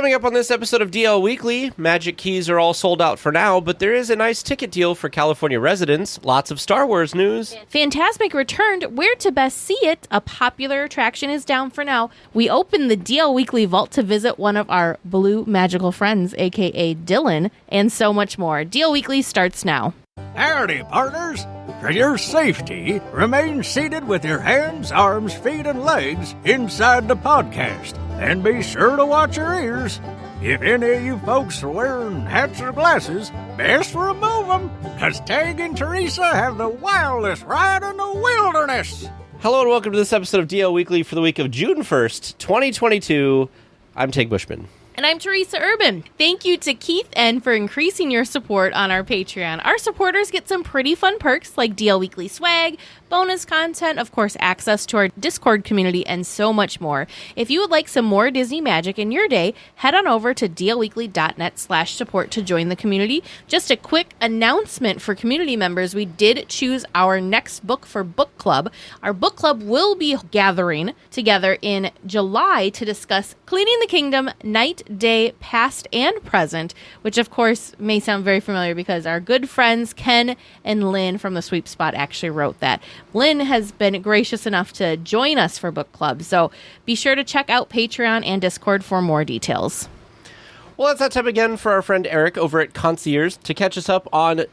Coming up on this episode of DL Weekly, Magic Keys are all sold out for now, but there is a nice ticket deal for California residents. Lots of Star Wars news. Fantasmic returned. Where to best see it? A popular attraction is down for now. We opened the DL Weekly vault to visit one of our blue magical friends, aka Dylan, and so much more. DL Weekly starts now. Howdy, partners. For your safety, remain seated with your hands, arms, feet, and legs inside the podcast. And be sure to watch your ears. If any of you folks are wearing hats or glasses, best remove them, because Tag and Teresa have the wildest ride in the wilderness. Hello and welcome to this episode of DL Weekly for the week of June 1st, 2022. I'm Tig Bushman. And I'm Teresa Urban. Thank you to Keith N for increasing your support on our Patreon. Our supporters get some pretty fun perks like DL Weekly swag, bonus content, of course, access to our Discord community, and so much more. If you would like some more Disney magic in your day, head on over to dlweekly.net/support to join the community. Just a quick announcement for community members. We did choose our next book for book club. Our book club will be gathering together in July to discuss Cleaning the Kingdom, Night, Day, Past, and Present, which of course may sound very familiar because our good friends Ken and Lynn from the Sweep Spot actually wrote that. Lynn has been gracious enough to join us for book club, so be sure to check out Patreon and Discord for more details. Well, it's that time again for our friend Eric over at Concierge to catch us up on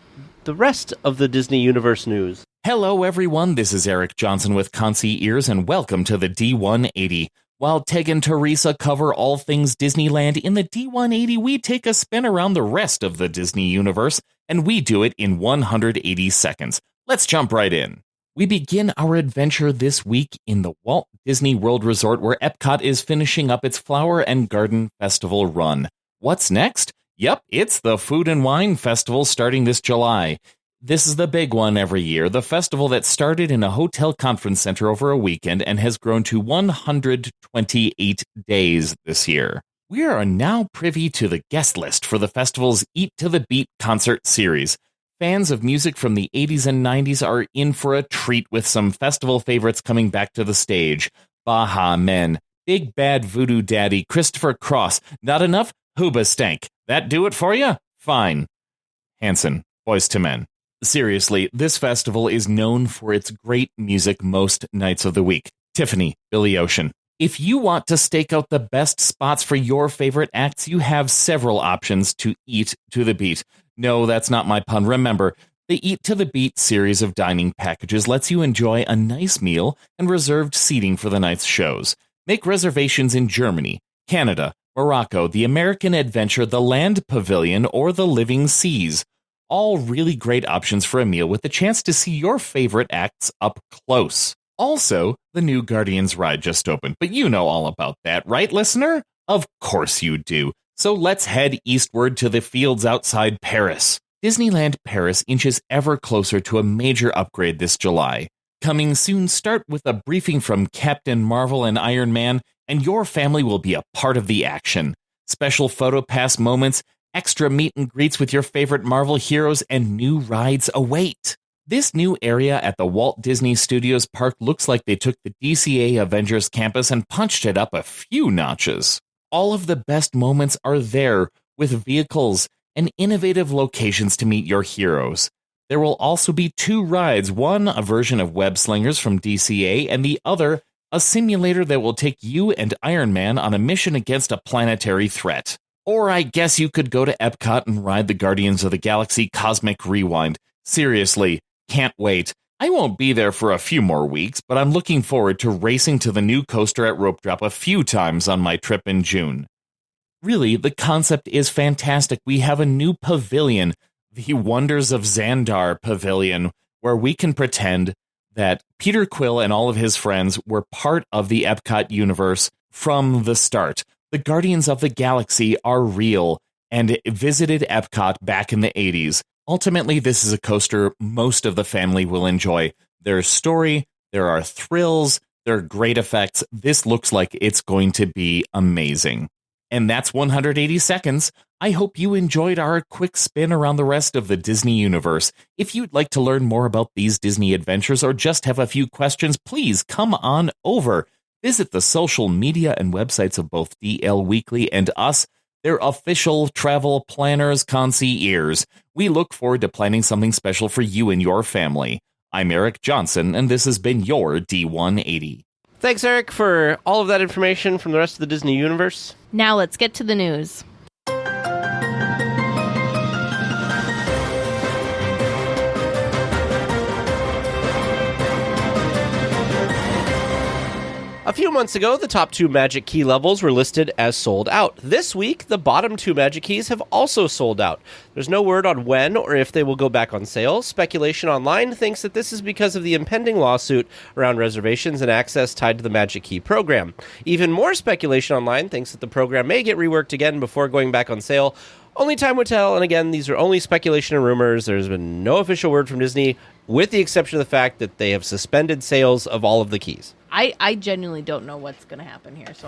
the rest of the Disney Universe news. Hello, everyone. This is Eric Johnson with Concierge, and welcome to the D180. While Tig and Teresa cover all things Disneyland, in the D180 we take a spin around the rest of the Disney universe, and we do it in 180 seconds. Let's jump right in. We begin our adventure this week in the Walt Disney World Resort, where Epcot is finishing up its Flower and Garden Festival run. What's next? Yep, it's the Food and Wine Festival starting this July. This is the big one every year, the festival that started in a hotel conference center over a weekend and has grown to 128 days this year. We are now privy to the guest list for the festival's Eat to the Beat concert series. Fans of music from the 80s and 90s are in for a treat with some festival favorites coming back to the stage. Baha Men, Big Bad Voodoo Daddy, Christopher Cross. Not enough? Hoobastank. That do it for you? Fine. Hanson, Boyz II Men. Seriously, this festival is known for its great music most nights of the week. Tiffany, Billy Ocean. If you want to stake out the best spots for your favorite acts, you have several options to eat to the beat. No, that's not my pun. Remember, the Eat to the Beat series of dining packages lets you enjoy a nice meal and reserved seating for the night's shows. Make reservations in Germany, Canada, Morocco, the American Adventure, the Land Pavilion, or the Living Seas. All really great options for a meal with the chance to see your favorite acts up close. Also, the new Guardians ride just opened, but you know all about that, right, listener? Of course you do. So let's head eastward to the fields outside Paris. Disneyland Paris inches ever closer to a major upgrade this July. Coming soon, start with a briefing from Captain Marvel and Iron Man, and your family will be a part of the action. Special photo pass moments, extra meet and greets with your favorite Marvel heroes, and new rides await. This new area at the Walt Disney Studios Park looks like they took the DCA Avengers campus and punched it up a few notches. All of the best moments are there, with vehicles and innovative locations to meet your heroes. There will also be two rides, one a version of Web Slingers from DCA, and the other a simulator that will take you and Iron Man on a mission against a planetary threat. Or I guess you could go to Epcot and ride the Guardians of the Galaxy Cosmic Rewind. Seriously, can't wait. I won't be there for a few more weeks, but I'm looking forward to racing to the new coaster at Rope Drop a few times on my trip in June. Really, the concept is fantastic. We have a new pavilion, the Wonders of Xandar Pavilion, where we can pretend that Peter Quill and all of his friends were part of the Epcot universe from the start. The Guardians of the Galaxy are real and visited Epcot back in the 80s. Ultimately, this is a coaster most of the family will enjoy. There's story, there are thrills, there are great effects. This looks like it's going to be amazing. And that's 180 seconds. I hope you enjoyed our quick spin around the rest of the Disney universe. If you'd like to learn more about these Disney adventures or just have a few questions, please come on over. Visit the social media and websites of both DL Weekly and us, their official travel planners, concierges. We look forward to planning something special for you and your family. I'm Eric Johnson, and this has been your D180. Thanks, Eric, for all of that information from the rest of the Disney universe. Now let's get to the news. A few months ago, the top 2 Magic Key levels were listed as sold out. This week, the bottom 2 Magic Keys have also sold out. There's no word on when or if they will go back on sale. Speculation online thinks that this is because of the impending lawsuit around reservations and access tied to the Magic Key program. Even more speculation online thinks that the program may get reworked again before going back on sale. Only time would tell, and again, these are only speculation and rumors. There's been no official word from Disney, with the exception of the fact that they have suspended sales of all of the keys. I genuinely don't know what's going to happen here, so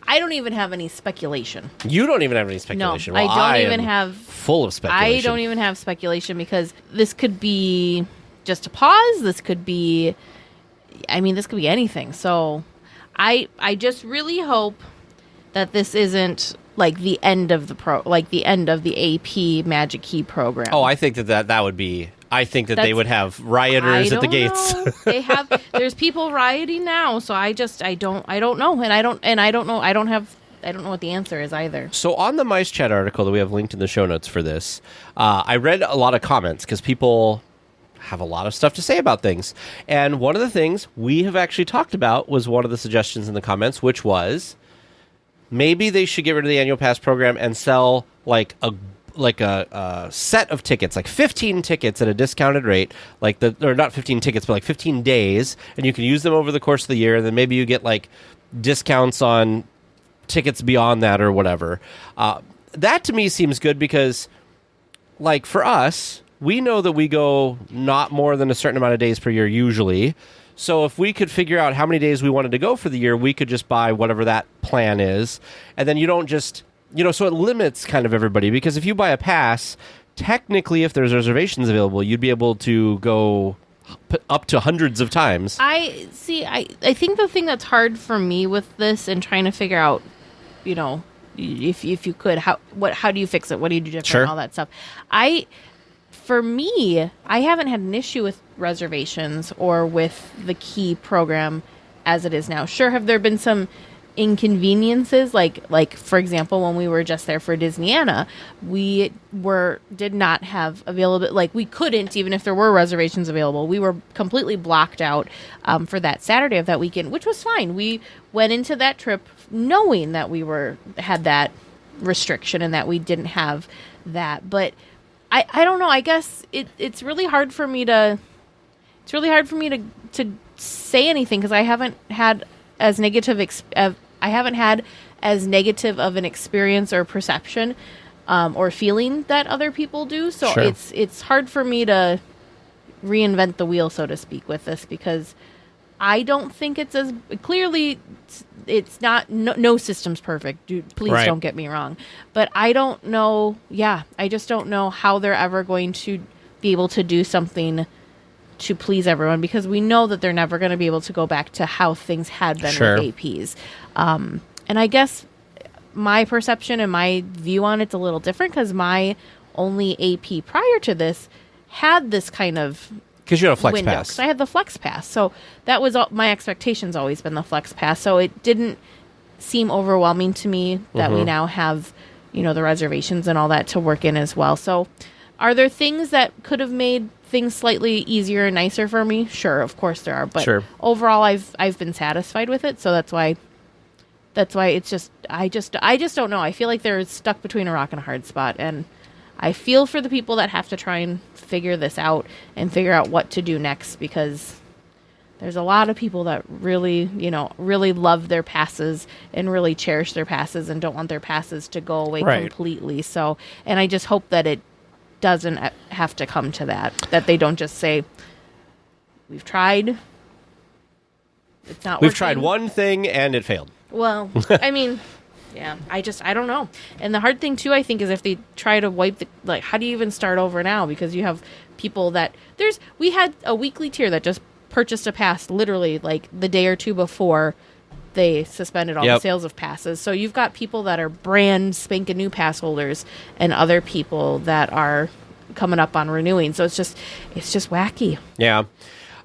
I don't even have any speculation. You don't even have any speculation. No, well, I don't even have... full of speculation. I don't even have speculation because this could be just a pause. This could be... this could be anything. So I just really hope that this isn't like the end of the end of the AP Magic Key program. Oh, I think that would be... I think that they would have rioters at the gates. They have. There's people rioting now, so I don't know, and I don't know. I don't know what the answer is either. So on the Mice Chat article that we have linked in the show notes for this, I read a lot of comments because people have a lot of stuff to say about things, and one of the things we have actually talked about was one of the suggestions in the comments, which was maybe they should get rid of the annual pass program and sell like a set of tickets, like 15 tickets at a discounted rate, or not 15 tickets, but like 15 days, and you can use them over the course of the year, and then maybe you get like discounts on tickets beyond that or whatever. That to me seems good because, like, for us, we know that we go not more than a certain amount of days per year usually. So if we could figure out how many days we wanted to go for the year, we could just buy whatever that plan is, and then you don't just... so it limits kind of everybody, because if you buy a pass, technically if there's reservations available, you'd be able to go up to hundreds of times. I think the thing that's hard for me with this and trying to figure out, if you could, how do you fix it? What do you do different? Sure. All that stuff. For me, I haven't had an issue with reservations or with the key program as it is now. Sure, have there been some inconveniences, like for example, when we were just there for Disneyana, we did not have available, like we couldn't, even if there were reservations available, we were completely blocked out for that Saturday of that weekend, which was fine. We went into that trip knowing that we had that restriction and that we didn't have that. But I don't know, I guess it's really hard for me to say anything because I haven't had as negative of an experience or perception or feeling that other people do. So Sure. It's hard for me to reinvent the wheel, so to speak, with this because I don't think it's as clearly. It's not. No system's perfect. Please Right. don't get me wrong. But I don't know. Yeah, I just don't know how they're ever going to be able to do something to please everyone, because we know that they're never going to be able to go back to how things had been Sure. with APs. And I guess my perception and my view on it's a little different because my only AP prior to this had this kind of Because you had a Flex window. Pass. 'Cause I had the Flex Pass. So that was my expectation's always been the Flex Pass. So it didn't seem overwhelming to me that we now have, the reservations and all that to work in as well. So are there things that could have made things slightly easier and nicer for me? Sure, of course there are. But Sure. overall, I've been satisfied with it. So that's why it's just I just don't know. I feel like they're stuck between a rock and a hard spot, and I feel for the people that have to try and figure this out and figure out what to do next, because there's a lot of people that really love their passes and really cherish their passes and don't want their passes to go away Right. completely. So, and I just hope that it doesn't have to come to that they don't just say, we've tried, it's not We've working. tried one thing and it failed. Well, I mean, yeah, I don't know. And the hard thing too, I think, is if they try to wipe how do you even start over now? Because you have people we had a weekly tier that just purchased a pass literally like the day or two before they suspended all the Yep. sales of passes. So you've got people that are brand spanking new pass holders and other people that are coming up on renewing. So it's just wacky. Yeah.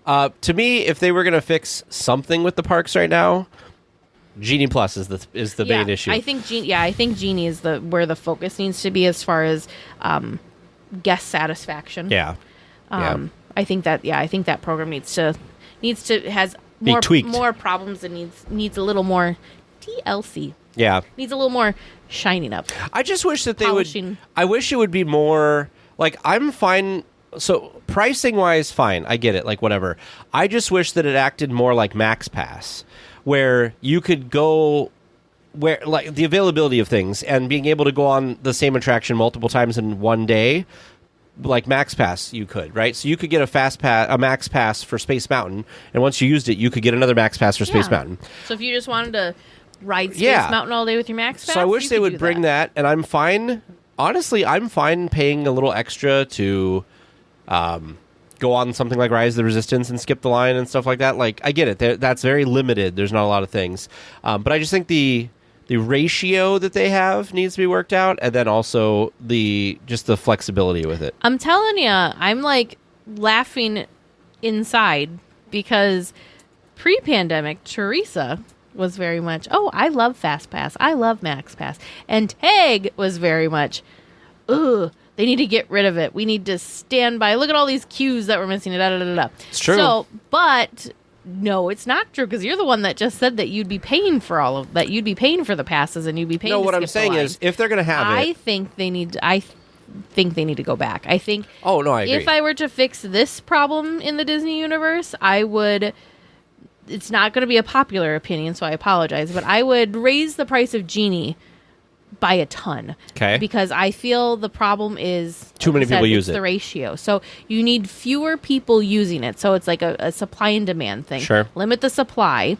To me, if they were going to fix something with the parks right now, Genie Plus is the main issue. I think Genie is where the focus needs to be as far as guest satisfaction. Yeah. I think that program has Be tweaked. more problems and needs a little more TLC. Yeah. Needs a little more shining up. I just wish that they Polishing. would. I wish it would be more like I'm fine. So pricing wise, fine. I get it. Like whatever. I just wish that it acted more like Max Pass, where you could go where like the availability of things and being able to go on the same attraction multiple times in one day. Like Max Pass, you could, right? So you could get a Max Pass for Space Mountain, and once you used it, you could get another Max Pass for Space Mountain. So if you just wanted to ride Space Mountain all day with your Max Pass, so I wish they would bring that, and I'm fine. Honestly, I'm fine paying a little extra to go on something like Rise of the Resistance and skip the line and stuff like that. Like, I get it. That's very limited. There's not a lot of things. But I just think the ratio that they have needs to be worked out, and then also the flexibility with it. I'm telling you, I'm like laughing inside because pre-pandemic, Teresa was very much, I love Fast Pass. I love Max Pass. And Tag was very much, ugh, they need to get rid of it. We need to stand by. Look at all these cues that we're missing. Da, da, da, da. It's true. So, but no, it's not true because you're the one that just said that you'd be paying for all of that. You'd be paying for the passes and you'd be paying. No, to what skip I'm saying the line. is, if they're going to have I it, think they need to go back. I think. Oh no, I agree. If I were to fix this problem in the Disney universe, I would. It's not going to be a popular opinion, so I apologize, but I would raise the price of Genie by a ton. Okay. Because I feel the problem is Too many people use it's it. the ratio. So you need fewer people using it. So it's like a supply and demand thing. Sure. Limit the supply,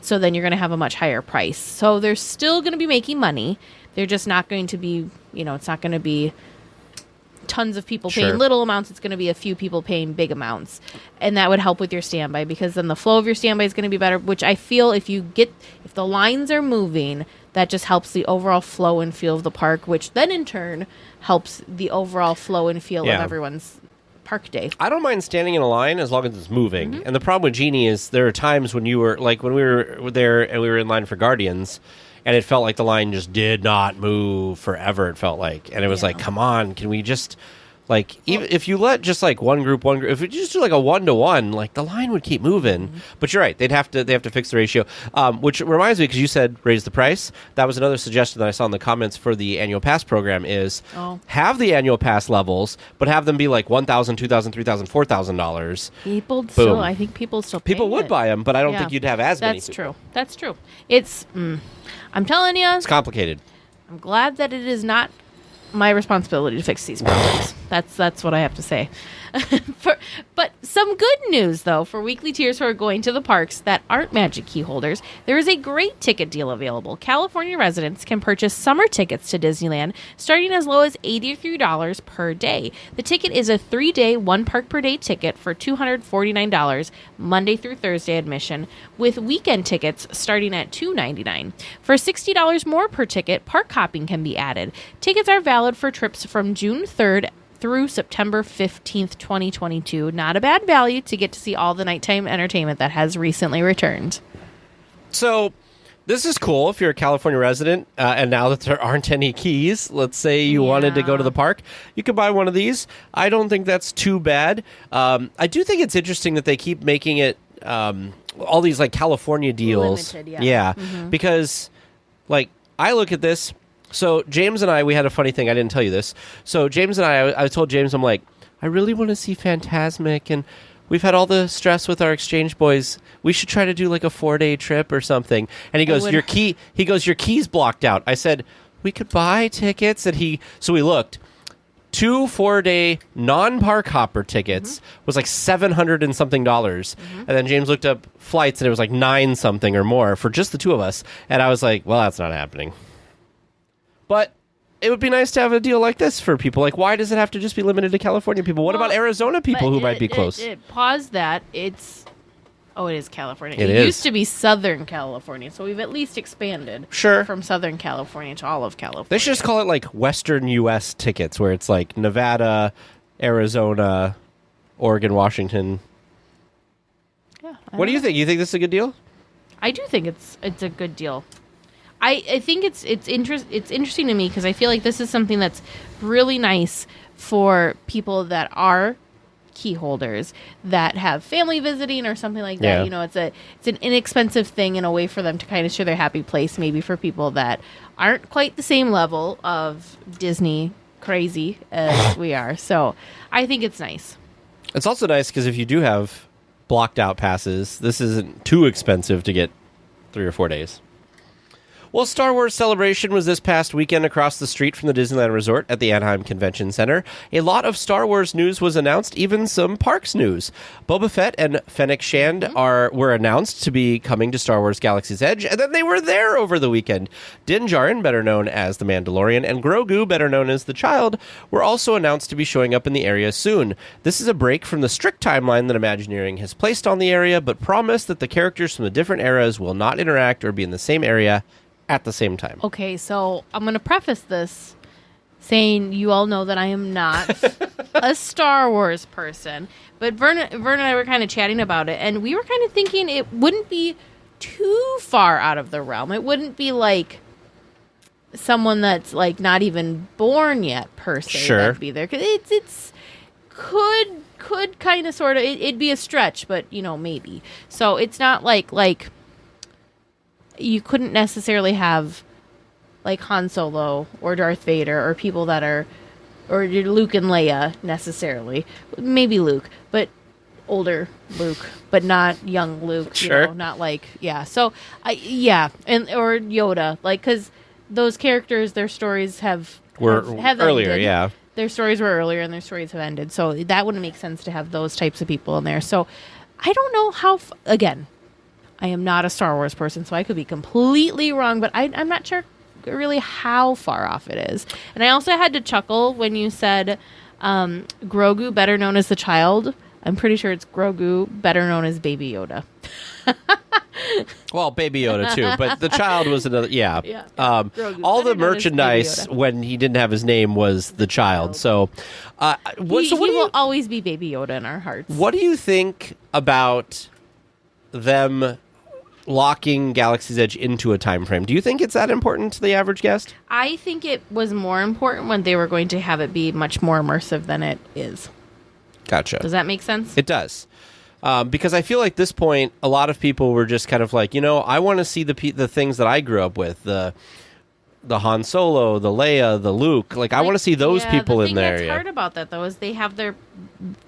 so then you're going to have a much higher price. So they're still going to be making money. They're just not going to be, it's not going to be tons of people paying Sure. little amounts. It's going to be a few people paying big amounts, and that would help with your standby because then the flow of your standby is going to be better, which I feel if the lines are moving, that just helps the overall flow and feel of the park, which then in turn helps the overall flow and feel of everyone's park day. I don't mind standing in a line as long as it's moving. Mm-hmm. And the problem with Genie is there are times when you were like when we were there and we were in line for Guardians, and it felt like the line just did not move forever. It felt like, and it was like, come on, can we just like even if you let just like one group, if we just do like a 1-to-1, like the line would keep moving. Mm-hmm. But you're right, they have to fix the ratio. Which reminds me, because you said raise the price. That was another suggestion that I saw in the comments for the annual pass program is have the annual pass levels, but have them be like $1,000, $2,000, $3,000, $4,000. I think people still pay People would it. buy them, but I don't Yeah. think you'd have as many. That's people. true. That's true. It's I'm telling you, It's complicated. I'm glad that it is not my responsibility to fix these problems. That's what I have to say. But some good news, though, for weekly tiers who are going to the parks that aren't Magic Key holders, there is a great ticket deal available. California residents can purchase summer tickets to Disneyland starting as low as $83 per day. The ticket is a 3-day, 1-park-per-day ticket for $249, Monday through Thursday admission, with weekend tickets starting at $299. For $60 more per ticket, park hopping can be added. Tickets are valid for trips from June 3rd through September 15th, 2022. Not a bad value to get to see all the nighttime entertainment that has recently returned. So this is cool if you're a California resident, and now that there aren't any keys, let's say you wanted to go to the park, you could buy one of these. I don't think that's too bad. I do think it's interesting that they keep making it all these like California deals. Limited, yeah. Mm-hmm. Because like I look at this. So James and I, we had a funny thing. I didn't tell you this. So James and I told James, I'm like, I really want to see Fantasmic, and we've had all the stress with our exchange boys. We should try to do like a 4-day trip or something. And he goes, your key's blocked out. I said, we could buy tickets. And so we looked. 2 4-day non-park hopper tickets was like $700 and something. And then James looked up flights, and it was like 9 something or more for just the two of us. And I was like, well, that's not happening. But it would be nice to have a deal like this for people. Like, why does it have to just be limited to California people? What about Arizona people who might be close? Pause that. Oh, it is California. It It is. used to be Southern California, so we've at least expanded Sure. from Southern California to all of California. They should just call it like Western U.S. tickets, where it's like Nevada, Arizona, Oregon, Washington. Yeah, What do you think? You think this is a good deal? I do think it's a good deal. I think it's interesting to me because I feel like this is something that's really nice for people that are key holders that have family visiting or something like that. Yeah. You know, it's an inexpensive thing and a way for them to kind of show their happy place, maybe for people that aren't quite the same level of Disney crazy as we are. So I think it's nice. It's also nice because if you do have blocked out passes, this isn't too expensive to get 3 or 4 days. Well, Star Wars Celebration was this past weekend across the street from the Disneyland Resort at the Anaheim Convention Center. A lot of Star Wars news was announced, even some parks news. Boba Fett and Fennec Shand were announced to be coming to Star Wars Galaxy's Edge, and then they were there over the weekend. Din Djarin, better known as the Mandalorian, and Grogu, better known as the Child, were also announced to be showing up in the area soon. This is a break from the strict timeline that Imagineering has placed on the area, but promise that the characters from the different eras will not interact or be in the same area at the same time. Okay, so I'm going to preface this saying you all know that I am not a Star Wars person. But Vern and I were kind of chatting about it, and we were kind of thinking it wouldn't be too far out of the realm. It wouldn't be like someone that's like not even born yet per se Sure. that'd be there. 'Cause it's could kind of sort of it'd be a stretch, but you know, maybe. So it's not like you couldn't necessarily have like Han Solo or Darth Vader or people that are, or Luke and Leia necessarily. Maybe Luke, but older Luke, but not young Luke. Sure. You know, not like, yeah. So, or Yoda, like, because those characters, their stories have Earlier, ended. yeah. Their stories were earlier and their stories have ended. So that wouldn't make sense to have those types of people in there. So I don't know how, again, I am not a Star Wars person, so I could be completely wrong, but I'm not sure really how far off it is. And I also had to chuckle when you said Grogu, better known as the Child. I'm pretty sure it's Grogu, better known as Baby Yoda. Well, Baby Yoda too, but the Child was another. Yeah, Yeah. all the Grogu, better known as Baby merchandise Yoda. when he didn't have his name was the Child. So, He will always be Baby Yoda in our hearts. what do you think about them locking Galaxy's Edge into a time frame? Do you think it's that important to the average guest? I think it was more important when they were going to have it be much more immersive than it is. Gotcha. Does that make sense? It does. Because I feel like this point, a lot of people were just kind of like, I want to see the things that I grew up with, the Han Solo, the Leia, the Luke. Like I want to see those people in there. The thing that's hard about that, though, is they have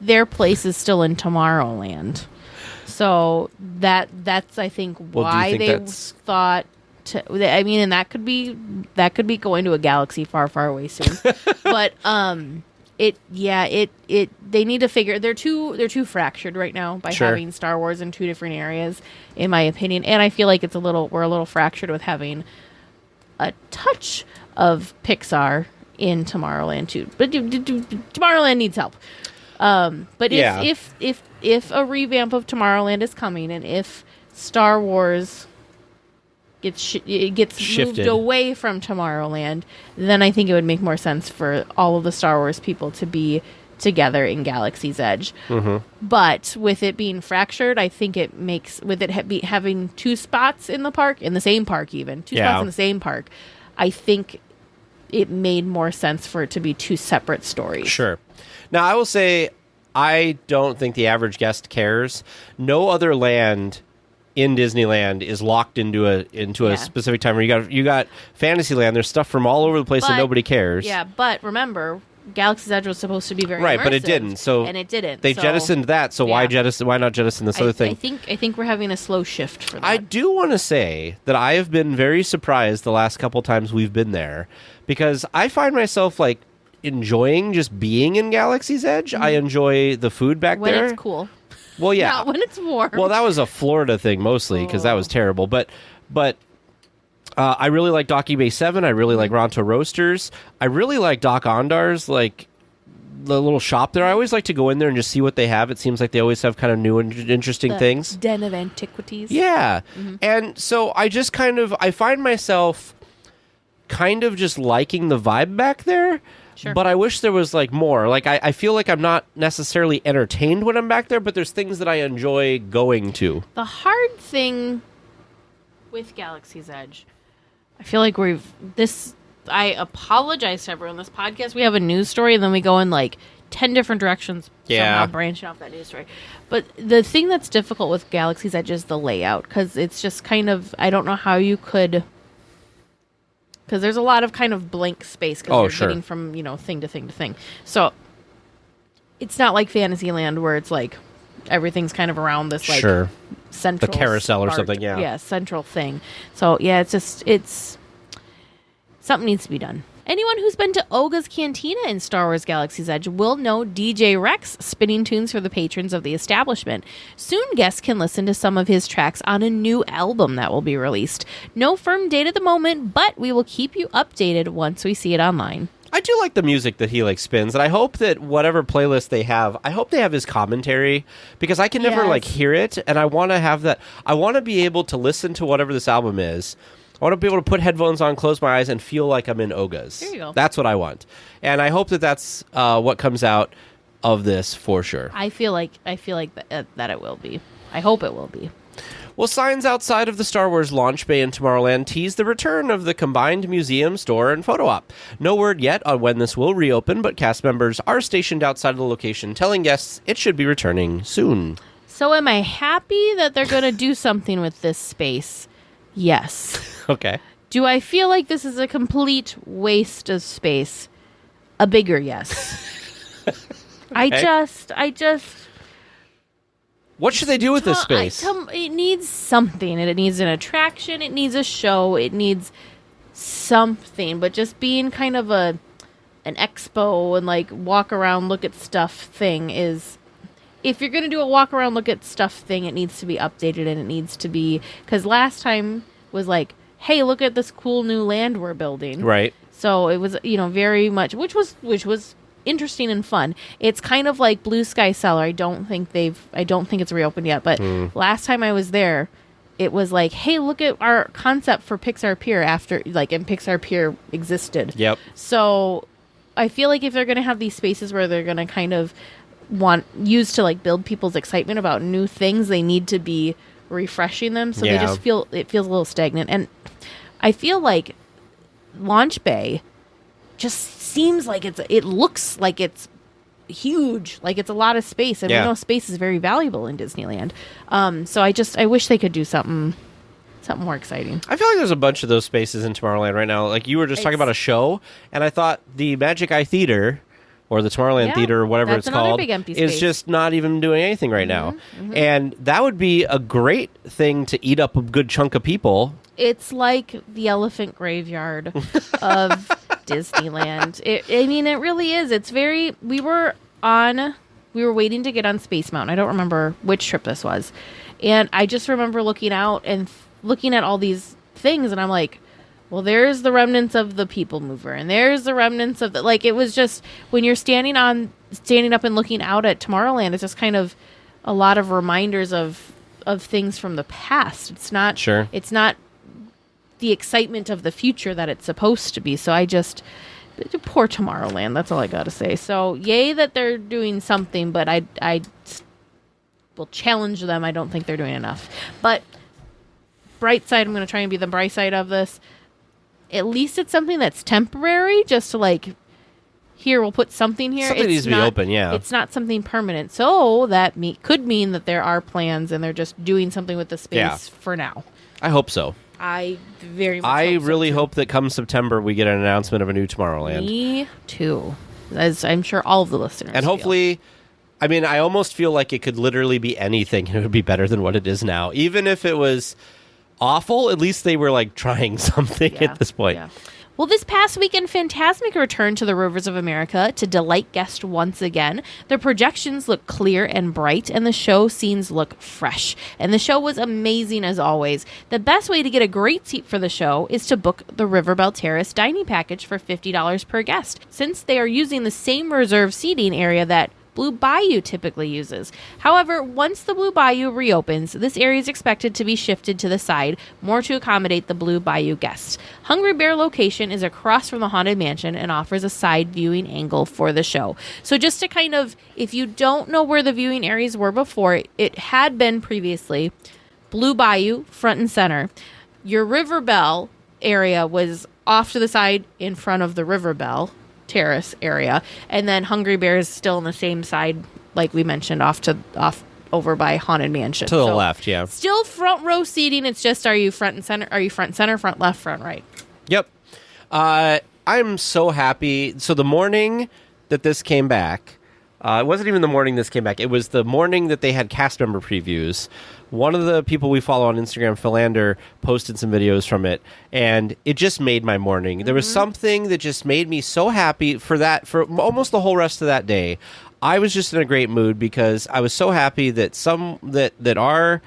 their place is still in Tomorrowland. So that's I think why they thought. And that could be going to a galaxy far, far away soon. But they need to figure. They're too fractured right now by having Star Wars in two different areas, in my opinion. And I feel like we're a little fractured with having a touch of Pixar in Tomorrowland too. But Tomorrowland needs help. But if a revamp of Tomorrowland is coming, and if Star Wars gets shifted, moved away from Tomorrowland, then I think it would make more sense for all of the Star Wars people to be together in Galaxy's Edge. Mm-hmm. But with it being fractured, I think it makes, with it having two spots in the park, in the same park even, spots in the same park, I think it made more sense for it to be two separate stories. Sure. Now, I will say, I don't think the average guest cares. No other land in Disneyland is locked into a specific time. Where you got Fantasyland. There's stuff from all over the place and nobody cares. Yeah, but remember, Galaxy's Edge was supposed to be very right, immersive, but it didn't. So and it didn't. They jettisoned that. So why not jettison this other thing? I think we're having a slow shift for that. I do want to say that I have been very surprised the last couple times we've been there, because I find myself like enjoying just being in Galaxy's Edge. Mm-hmm. I enjoy the food back when there. When it's cool. Well, yeah. Not when it's warm. Well, that was a Florida thing mostly, because that was terrible. But I really like Docky Bay 7. I really like Ronto Roasters. I really like Doc Ondar's, like the little shop there. I always like to go in there and just see what they have. It seems like they always have kind of new and interesting The things. Den of Antiquities. Yeah. And so I just I find myself kind of just liking the vibe back there. Sure. But I wish there was like more. Like I feel like I'm not necessarily entertained when I'm back there, but there's things that I enjoy going to. The hard thing with Galaxy's Edge, I feel like I apologize to everyone on this podcast. We have a news story and then we go in like 10 different directions, somehow branching off that news story. But the thing that's difficult with Galaxy's Edge is the layout, because it's just kind of, I don't know how you could... Because there's a lot of kind of blank space because you're getting from, thing to thing to thing. So it's not like Fantasyland where it's like everything's kind of around this like central... The carousel or something, yeah. Yeah, central thing. So yeah, it's something needs to be done. Anyone who's been to Oga's Cantina in Star Wars Galaxy's Edge will know DJ Rex spinning tunes for the patrons of the establishment. Soon guests can listen to some of his tracks on a new album that will be released. No firm date at the moment, but we will keep you updated once we see it online. I do like the music that he spins, and I hope that whatever playlist they have, I hope they have his commentary, because I can never hear it, and I want to have that. I want to be able to listen to whatever this album is. I want to be able to put headphones on, close my eyes, and feel like I'm in Oga's. There you go. That's what I want. And I hope that that's what comes out of this for sure. I feel like that it will be. I hope it will be. Well, signs outside of the Star Wars launch bay in Tomorrowland tease the return of the combined museum, store, and photo op. No word yet on when this will reopen, but cast members are stationed outside of the location, telling guests it should be returning soon. So am I happy that they're going to do something with this space? Yes. Okay. Do I feel like this is a complete waste of space? A bigger yes. Okay. I just... What should they do with this space? It needs something. It needs an attraction. It needs a show. It needs something. But just being kind of an expo and walk around, look at stuff thing is... If you're going to do a walk around, look at stuff thing, it needs to be updated, and it needs to be... Because last time was hey, look at this cool new land we're building. Right. So it was, very much... Which was interesting and fun. It's kind of like Blue Sky Cellar. I don't think it's reopened yet, but last time I was there, it was hey, look at our concept for Pixar Pier after... and Pixar Pier existed. Yep. So I feel like if they're going to have these spaces where they're going to kind of... used to build people's excitement about new things, they need to be refreshing them, so they just feels a little stagnant. And I feel like Launch Bay just seems it looks like it's huge, it's a lot of space, and we know space is very valuable in Disneyland. So I wish they could do something more exciting. I feel like there's a bunch of those spaces in Tomorrowland right now. You were just talking about a show, and I thought the Magic Eye Theater or the Tomorrowland Theater, or whatever it's called, big empty is space. Just not even doing anything right now. And that would be a great thing to eat up a good chunk of people. It's like the elephant graveyard of Disneyland. It really is. It's very... We were waiting to get on Space Mountain. I don't remember which trip this was. And I just remember looking out and looking at all these things, and I'm like, well, there's the remnants of the People Mover, and there's the remnants of the... it was just... When you're standing up and looking out at Tomorrowland, it's just kind of a lot of reminders of things from the past. It's not... Sure. It's not the excitement of the future that it's supposed to be. So I just... Poor Tomorrowland, that's all I gotta say. So, yay that they're doing something, but I will challenge them. I don't think they're doing enough. But, bright side, I'm going to try and be the bright side of this. At least it's something that's temporary, just to here, we'll put something here. Something needs to be open, yeah. It's not something permanent. So that could mean that there are plans and they're just doing something with the space for now. I hope so. I very much I hope so, really too. hope that come September we get an announcement of a new Tomorrowland. Me too. As I'm sure all of the listeners And hopefully... I almost feel like it could literally be anything and it would be better than what it is now. Even if it was... awful, at least they were trying something at this point. Yeah. Well, this past weekend, Fantasmic returned to the rivers of America to delight guests once again. The projections look clear and bright, and the show scenes look fresh. And the show was amazing as always. The best way to get a great seat for the show is to book the Riverbell Terrace dining package for $50 per guest, since they are using the same reserved seating area that Blue Bayou typically uses. However, once the Blue Bayou reopens, this area is expected to be shifted to the side, more to accommodate the Blue Bayou guests. Hungry Bear location is across from the Haunted Mansion and offers a side viewing angle for the show. So just to kind of, if you don't know where the viewing areas were before, it had been previously Blue Bayou, front and center. Your Riverbell area was off to the side in front of the Riverbell Terrace area, and then Hungry Bear is still on the same side, like we mentioned, off over by Haunted Mansion to the left. Yeah, still front row seating. It's just, are you front and center? Are you front center, front left, front right? Yep. I'm so happy. So the morning that this came back, it wasn't even the morning this came back. It was the morning that they had cast member previews. One of the people we follow on Instagram, Philander, posted some videos from it, and it just made my morning. There was something that just made me so happy for almost the whole rest of that day. I was just in a great mood because I was so happy that that our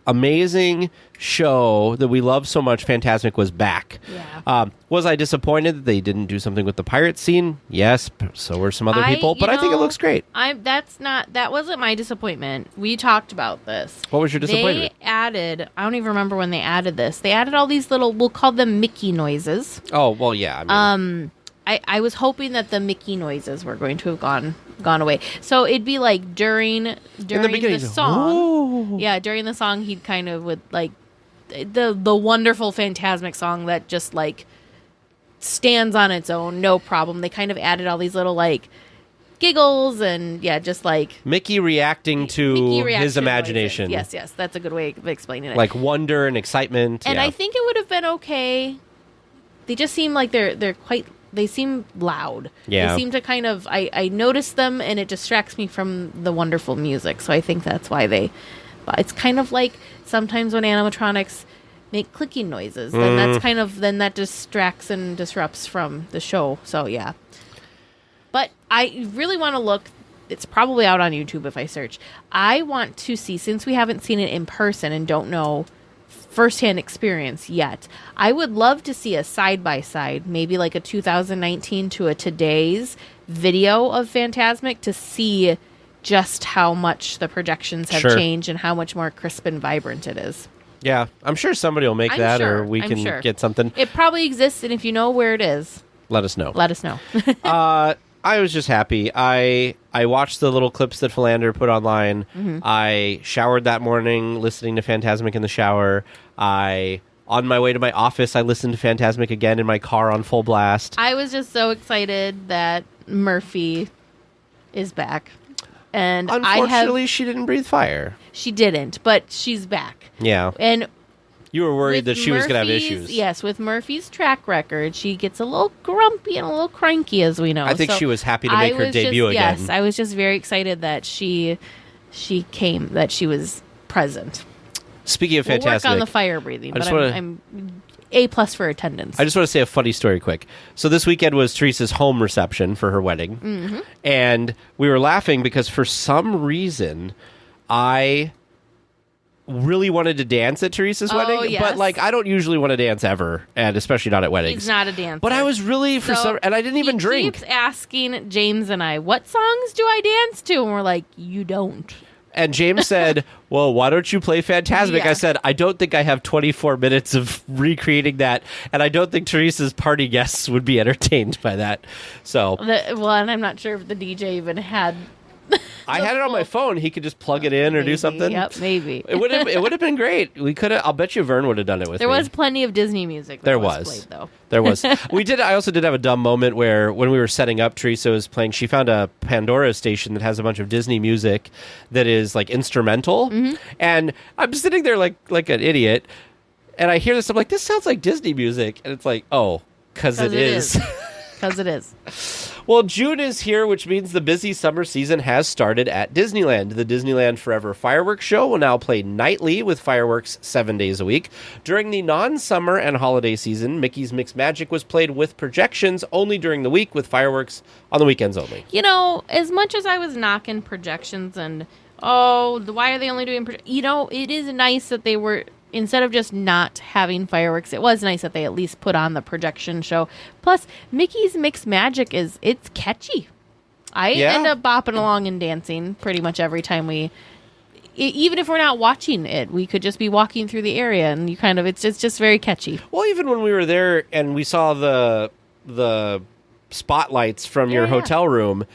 amazing show that we love so much, Fantasmic, was back. Yeah. Was I disappointed that they didn't do something with the pirate scene? Yes, so were some other people, but I think it looks great. That wasn't my disappointment. We talked about this. What was your disappointment? They added, I don't even remember when they added this. They added all these little, we'll call them Mickey noises. Oh, well, yeah. I mean, I was hoping that the Mickey noises were going to have gone away. So it'd be like during the song. Ooh. Yeah, during the song he'd kind of would like the wonderful Fantasmic song that just like stands on its own, no problem. They kind of added all these little like giggles and just like Mickey reacting to his imagination. Noises. Yes, that's a good way of explaining it. Like wonder and excitement. And I think it would have been okay. They just seem like they seem loud. Yeah. They seem to kind of, I notice them and it distracts me from the wonderful music. So I think that's why it's kind of like sometimes when animatronics make clicking noises, then that distracts and disrupts from the show. So yeah. But I really want to look, it's probably out on YouTube if I search. I want to see, since we haven't seen it in person and don't know firsthand experience yet, I would love to see a side-by-side, maybe like a 2019 to a today's video of Fantasmic to see just how much the projections have changed and how much more crisp and vibrant it is. Yeah, I'm sure somebody will make or we can get something. It probably exists, and if you know where it is, let us know. I was just happy. I watched the little clips that Philander put online. Mm-hmm. I showered that morning listening to Fantasmic in the shower. On my way to my office, I listened to Fantasmic again in my car on full blast. I was just so excited that Murphy is back. And unfortunately, she didn't breathe fire. She didn't, but she's back. Yeah. And you were worried that she was going to have issues. Yes, with Murphy's track rered, she gets a little grumpy and a little cranky, as we know. I think she was happy to make her debut again. Yes, I was just very excited that she came, that she was present. Speaking of Fantasmic, we'll work on the fire breathing, but I'm A+ for attendance. I just want to say a funny story quick. So this weekend was Teresa's home reception for her wedding, mm-hmm. and we were laughing because for some reason I really wanted to dance at Teresa's wedding, yes. but like I don't usually want to dance ever, and especially not at weddings. He's not a dancer. But I was really and I didn't even drink. He keeps asking James and I, what songs do I dance to? And we're like, you don't. And James said, well, why don't you play Fantasmic? Yeah. I said, I don't think I have 24 minutes of recreating that, and I don't think Teresa's party guests would be entertained by that. So, and I'm not sure if the DJ even had... I had it on my phone. He could just plug it in or do something. Yep, maybe. It would have been great. We could have. I'll bet you Vern would have done it with There me. was plenty of Disney music. There was was. played, though. There was. I also did have a dumb moment where when we were setting up, Teresa was playing. She found a Pandora station that has a bunch of Disney music that is like instrumental, mm-hmm. and I'm sitting there like an idiot, and I hear this. I'm like, this sounds like Disney music, and it's like, oh, because it is. because it is. Well, June is here, which means the busy summer season has started at Disneyland. The Disneyland Forever Fireworks Show will now play nightly with fireworks 7 days a week. During the non-summer and holiday season, Mickey's Mixed Magic was played with projections only during the week, with fireworks on the weekends only. You know, as much as I was knocking projections and, why are they only doing it is nice that they were... Instead of just not having fireworks, it was nice that they at least put on the projection show. Plus, Mickey's Mixed Magic it's catchy. I end up bopping along and dancing pretty much every time even if we're not watching it, we could just be walking through the area and it's just very catchy. Well, even when we were there and we saw the spotlights from your hotel room,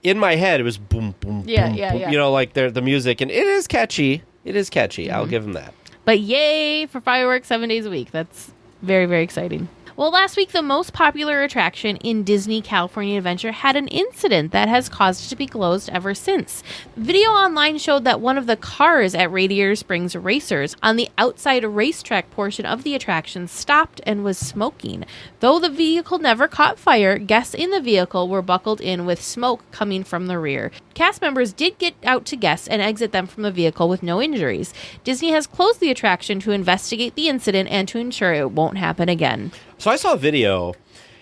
in my head it was boom, boom, boom, boom. You know, like the music, and it is catchy. It is catchy. Mm-hmm. I'll give them that. But yay for fireworks 7 days a week. That's very, very exciting. Well, last week, the most popular attraction in Disney California Adventure had an incident that has caused it to be closed ever since. Video online showed that one of the cars at Radiator Springs Racers on the outside racetrack portion of the attraction stopped and was smoking. Though the vehicle never caught fire, guests in the vehicle were buckled in with smoke coming from the rear. Cast members did get out to guests and exit them from the vehicle with no injuries. Disney has closed the attraction to investigate the incident and to ensure it won't happen again. So I saw a video,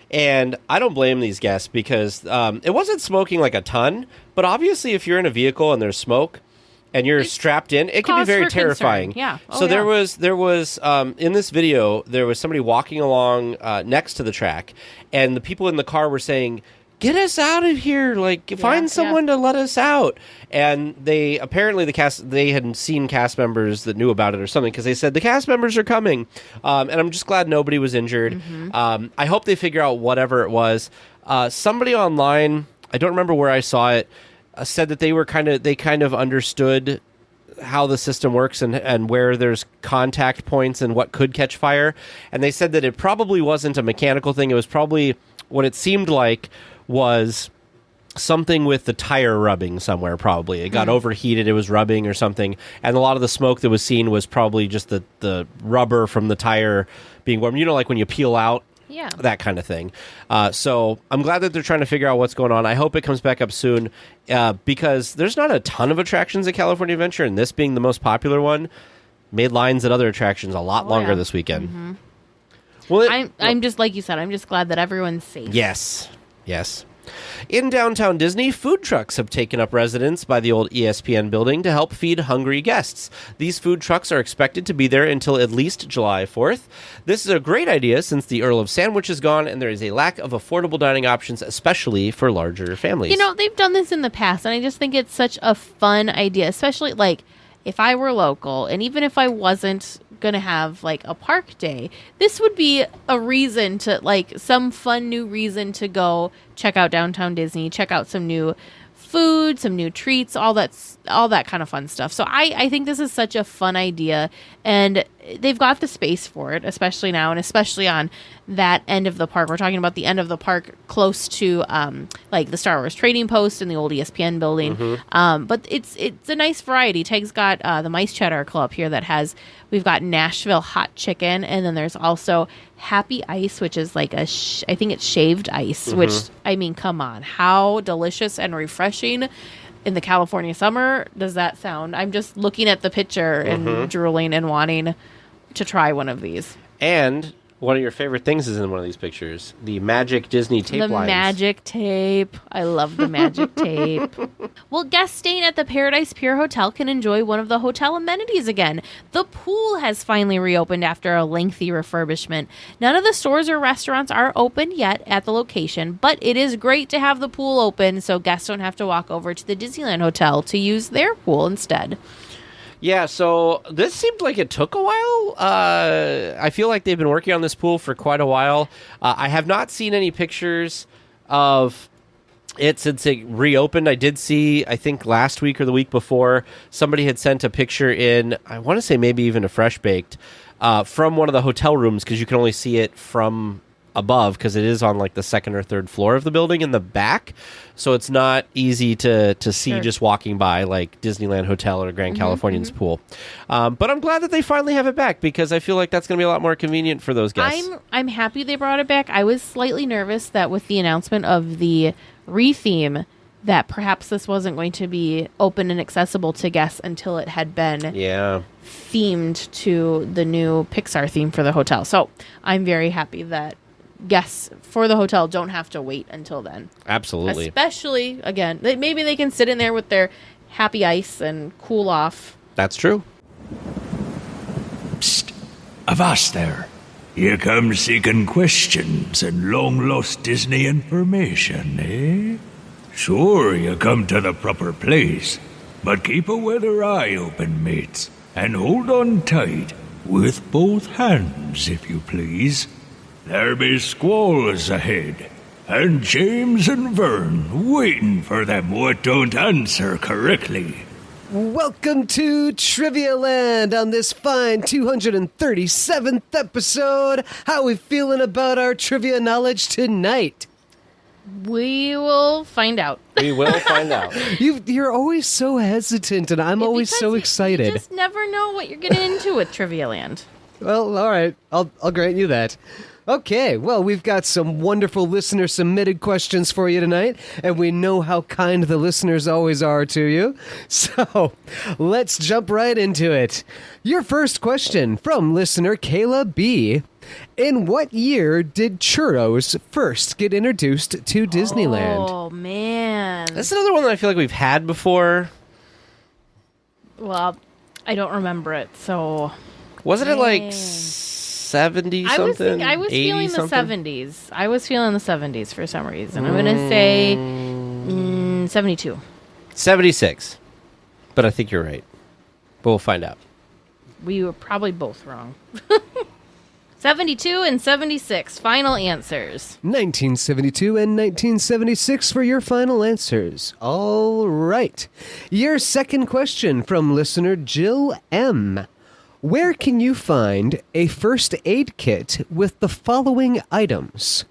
and I don't blame these guests because it wasn't smoking like a ton, but obviously if you're in a vehicle and there's smoke and you're strapped in, it can be very terrifying. Yeah. So there was in this video, there was somebody walking along next to the track, and the people in the car were saying, "Get us out of here! Find someone to let us out." And they apparently they had seen cast members that knew about it or something, because they said the cast members are coming. And I'm just glad nobody was injured. Mm-hmm. I hope they figure out whatever it was. Somebody online, I don't remember where I saw it, said that they kind of understood how the system works and where there's contact points and what could catch fire. And they said that it probably wasn't a mechanical thing. It was probably what it seemed like was something with the tire rubbing somewhere. Probably it got overheated, it was rubbing or something, and a lot of the smoke that was seen was probably just the rubber from the tire being warm, like when you peel out, that kind of thing. So I'm glad that they're trying to figure out what's going on. I hope it comes back up soon, because there's not a ton of attractions at California Adventure, and this being the most popular one made lines at other attractions a lot longer this weekend. Mm-hmm. Well, I'm just, like you said, I'm just glad that everyone's safe. Yes. In downtown Disney, food trucks have taken up residence by the old ESPN building to help feed hungry guests. These food trucks are expected to be there until at least July 4th. This is a great idea since the Earl of Sandwich is gone and there is a lack of affordable dining options, especially for larger families. They've done this in the past, and I just think it's such a fun idea, especially, if I were local, and even if I wasn't going to have, a park day, this would be a reason to, some fun new reason to go check out downtown Disney, check out some new food, some new treats, all that kind of fun stuff. So I think this is such a fun idea, and they've got the space for it, especially now, and especially on that end of the park. We're talking about the end of the park close to the Star Wars Trading Post and the old ESPN building. Mm-hmm. But it's a nice variety. Teg's got the Mice Cheddar Club here we've got Nashville hot chicken, and then there's also Happy Ice, which is I think it's shaved ice, which, come on, how delicious and refreshing in the California summer does that sound? I'm just looking at the picture and drooling and wanting to try one of these. And one of your favorite things is in one of these pictures, the magic Disney tape lines. The magic tape. I love the magic tape. Well, guests staying at the Paradise Pier Hotel can enjoy one of the hotel amenities again. The pool has finally reopened after a lengthy refurbishment. None of the stores or restaurants are open yet at the location, but it is great to have the pool open so guests don't have to walk over to the Disneyland Hotel to use their pool instead. Yeah, so this seemed like it took a while. I feel like they've been working on this pool for quite a while. I have not seen any pictures of it since it reopened. I did see, I think last week or the week before, somebody had sent a picture in, I want to say maybe even a Fresh Baked, from one of the hotel rooms, because you can only see it from above because it is on like the second or third floor of the building in the back. So it's not easy to see Sure. just walking by like Disneyland Hotel or Grand Californian's pool. But I'm glad that they finally have it back because I feel like that's going to be a lot more convenient for those guests. I'm happy they brought it back. I was slightly nervous that with the announcement of the retheme that perhaps this wasn't going to be open and accessible to guests until it had been themed to the new Pixar theme for the hotel. So I'm very happy that guests for the hotel don't have to wait until then. Absolutely. Especially, again, maybe they can sit in there with their happy ice and cool off. That's true. Psst, avast there. You come seeking questions and long-lost Disney information, eh? Sure, you come to the proper place, but keep a weather eye open, mates, and hold on tight, with both hands, if you please. There be squalls ahead, and James and Vern waiting for them what don't answer correctly. Welcome to Trivia Land on this fine 237th episode. How we feeling about our trivia knowledge tonight? We will find out. We will find out. You're always so hesitant, and I'm always so Because excited. You just never know what you're getting into with Trivia Land. Well, all right. I'll grant you that. Okay, well, we've got some wonderful listener-submitted questions for you tonight, and we know how kind the listeners always are to you. So, let's jump right into it. Your first question from listener Kayla B. In what year did churros first get introduced to Disneyland? Oh, man. That's another one that I feel like we've had before. Well, I don't remember it, so... Wasn't it like Dang. 70 I was something? I was 80 feeling the something? 70s. I was feeling the 70s for some reason. I'm going to say 72. 76. But I think you're right. But we'll find out. We were probably both wrong. 72 and 76. Final answers. 1972 and 1976 for your final answers. All right. Your second question from listener Jill M. Where can you find a first aid kit with the following items?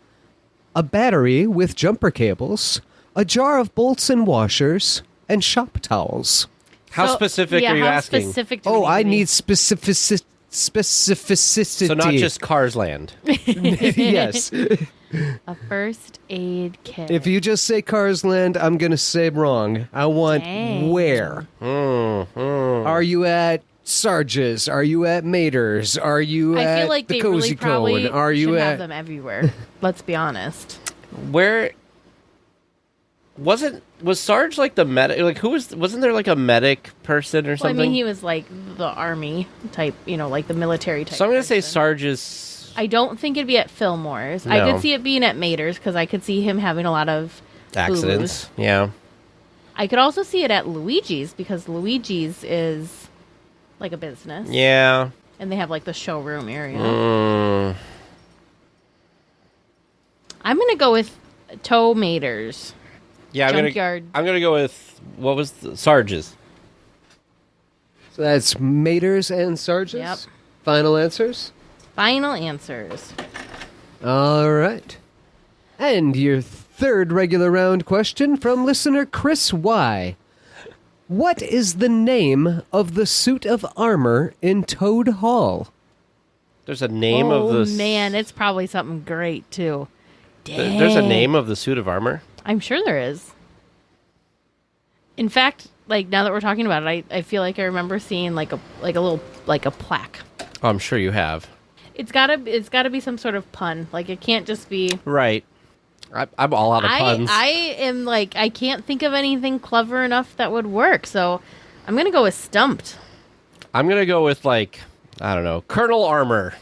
A battery with jumper cables, a jar of bolts and washers, and shop towels. How So- specific yeah, are you how asking? Specific do Oh, we I be? need specificity. So not just Cars Land. Yes. A first aid kit. If you just say Cars Land, I'm going to say wrong. I want Dang. where. Are you at Sarge's? Are you at Mater's? Are you I at feel like the they Cozy really probably Cone? Are you should at have them everywhere. Let's be honest. Where was Sarge like the medic? Like wasn't there like a medic person or Well, I something? mean, he was like the army type, like the military type. So I'm going to say person. Sarge is. I don't think it'd be at Fillmore's. I No. could see it being at Mater's because I could see him having a lot of Accidents. booze. Yeah. I could also see it at Luigi's because Luigi's is like a business. Yeah. And they have like the showroom area. I'm going to go with Tow Mater's. Yeah, Junkyard. I'm gonna go with what was Sarge's. So that's Mater's and Sarge's? Yep. Final answers? Final answers. All right. And your third regular round question from listener Chris Y. What is the name of the suit of armor in Toad Hall? There's a name of the. Man, it's probably something great too. Dang. There's a name of the suit of armor. I'm sure there is. In fact, like now that we're talking about it, I feel like I remember seeing like a little plaque. Oh, I'm sure you have. It's gotta be some sort of pun. Like it can't just be. Right. I'm all out of puns. I am like I can't think of anything clever enough that would work. So I'm gonna go with stumped. I'm gonna go with like I don't know, Colonel Armor.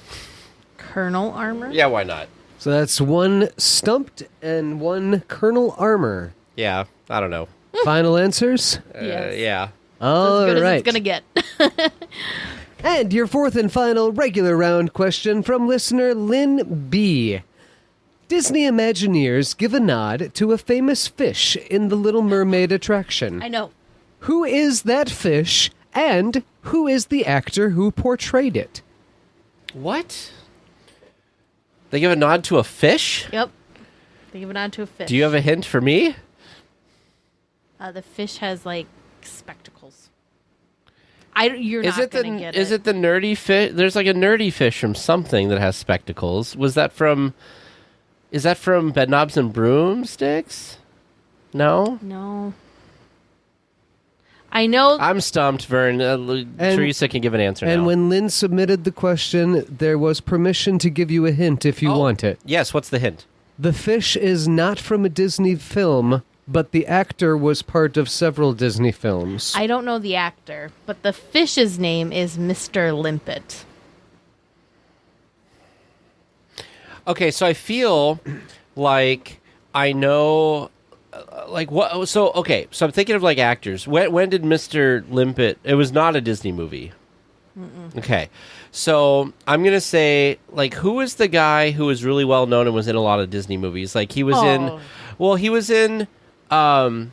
Colonel Armor. Yeah, why not? So that's one stumped and one Colonel Armor. Yeah, I don't know. Final answers? Yes. Yeah. All As good right. as it's gonna get. And your fourth and final regular round question from listener Lynn B. Disney Imagineers give a nod to a famous fish in the Little Mermaid attraction. I know. Who is that fish, and who is the actor who portrayed it? What? They give a nod to a fish? Yep. They give a nod to a fish. Do you have a hint for me? The fish has, like, spectacles. You're not going to get it. Is it the nerdy fish? There's like a nerdy fish from something that has spectacles. Is that from Bedknobs and Broomsticks? No? No. I know. I'm stumped, Vern. Teresa can give an answer now. And when Lynn submitted the question, there was permission to give you a hint if you want it. Yes, what's the hint? The fish is not from a Disney film, but the actor was part of several Disney films. I don't know the actor, but the fish's name is Mr. Limpet. Okay, so I feel like I know, like what? So okay, so I'm thinking of like actors. When did Mr. Limpet? It was not a Disney movie. Mm-mm. Okay, so I'm gonna say like who was the guy who was really well known and was in a lot of Disney movies? Like he was in. Well, he was in. Well,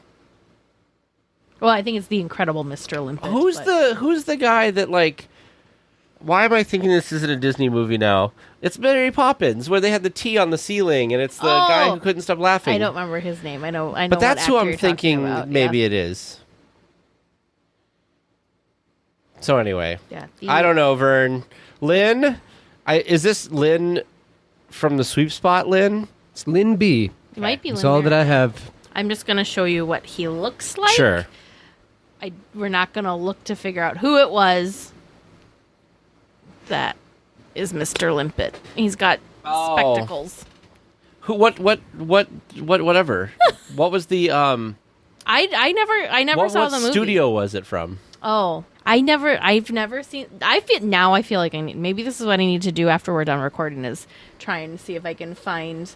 I think it's the Incredible Mr. Limpet. Who's the guy that like? Why am I thinking this isn't a Disney movie now? It's Mary Poppins, where they had the T on the ceiling, and it's the guy who couldn't stop laughing. I don't remember his name. I know. But that's who I'm thinking. Maybe it is. So anyway, I don't know, Vern. Lynn, is this Lynn from the Sweep Spot? Lynn, it's Lynn B. It might be. That's Lynn all that I have. I'm just going to show you what he looks like. Sure. We're not going to look to figure out who it was. That is Mr. Limpet. He's got spectacles. Who? Whatever. What was the I never saw the movie. What studio was it from? Oh, I've never seen. I feel like maybe this is what I need to do after we're done recording is try and see if I can find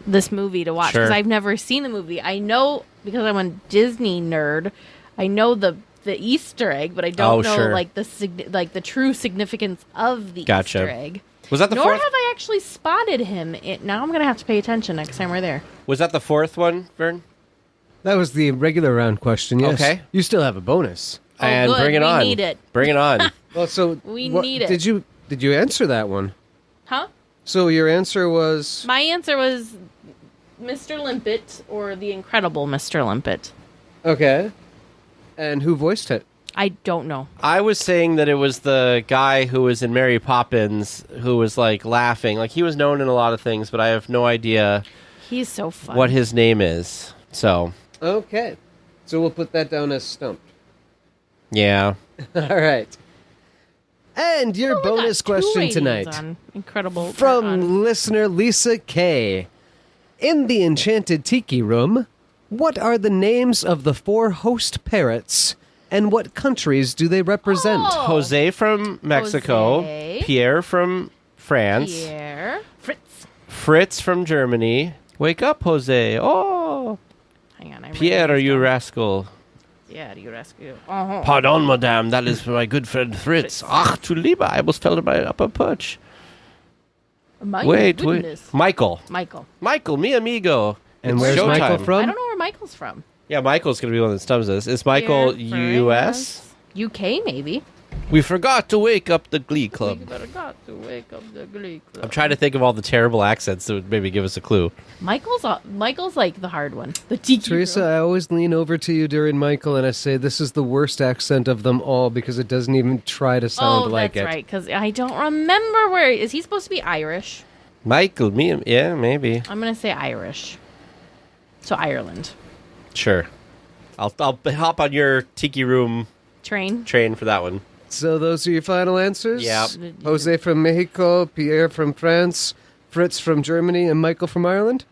this movie to watch because I've never seen the movie. I know because I'm a Disney nerd. I know the Easter egg, but I don't know like the true significance of the Easter egg. Was that the Nor fourth? have I actually spotted him. Now I'm going to have to pay attention next time we're there. Was that the fourth one, Vern? That was the regular round question, yes. Okay. You still have a bonus. Oh, and good. bring it on. We need it. Bring it on. Well, so we need it. Did you answer that one? Huh? So your answer was... My answer was Mr. Limpet or the Incredible Mr. Limpet. Okay. And who voiced it? I don't know. I was saying that it was the guy who was in Mary Poppins who was like laughing. Like he was known in a lot of things, but I have no idea He's so fun. what his name is. So, Okay. So we'll put that down as stumped. yeah. All right. And your We only bonus got 2 question ratings tonight on Incredible from on- listener Lisa K. In the Enchanted Tiki Room, what are the names of the 4 host parrots and what countries do they represent? Oh. Jose from Mexico, Jose. Pierre from France, Pierre. Fritz from Germany. Wake up, Jose. Oh, Hang on. Pierre, you rascal. Yeah, you rescue. Uh-huh. Pardon, madame, that is my good friend Fritz. Ach, du lieber, I almost fell to my upper perch. My Wait. goodness. Michael, mi amigo. And It's where's showtime. Michael I from? don't know where Michael's from. Yeah, Michael's going to be one that stumps us. Is Michael Pierre, U.S.? France, UK, maybe. We forgot to wake up the Glee Club. We forgot to wake up the Glee Club. I'm trying to think of all the terrible accents that would maybe give us a clue. Michael's like the hard one. The tiki Teresa, room. I always lean over to you during Michael and I say this is the worst accent of them all because it doesn't even try to sound like that's it. right. Because I don't remember where is he supposed to be Irish? Michael, yeah, maybe. I'm gonna say Irish. So Ireland. Sure. I'll hop on your Tiki Room Train. train for that one. So those are your final answers? Yep. Jose from Mexico, Pierre from France, Fritz from Germany, and Michael from Ireland?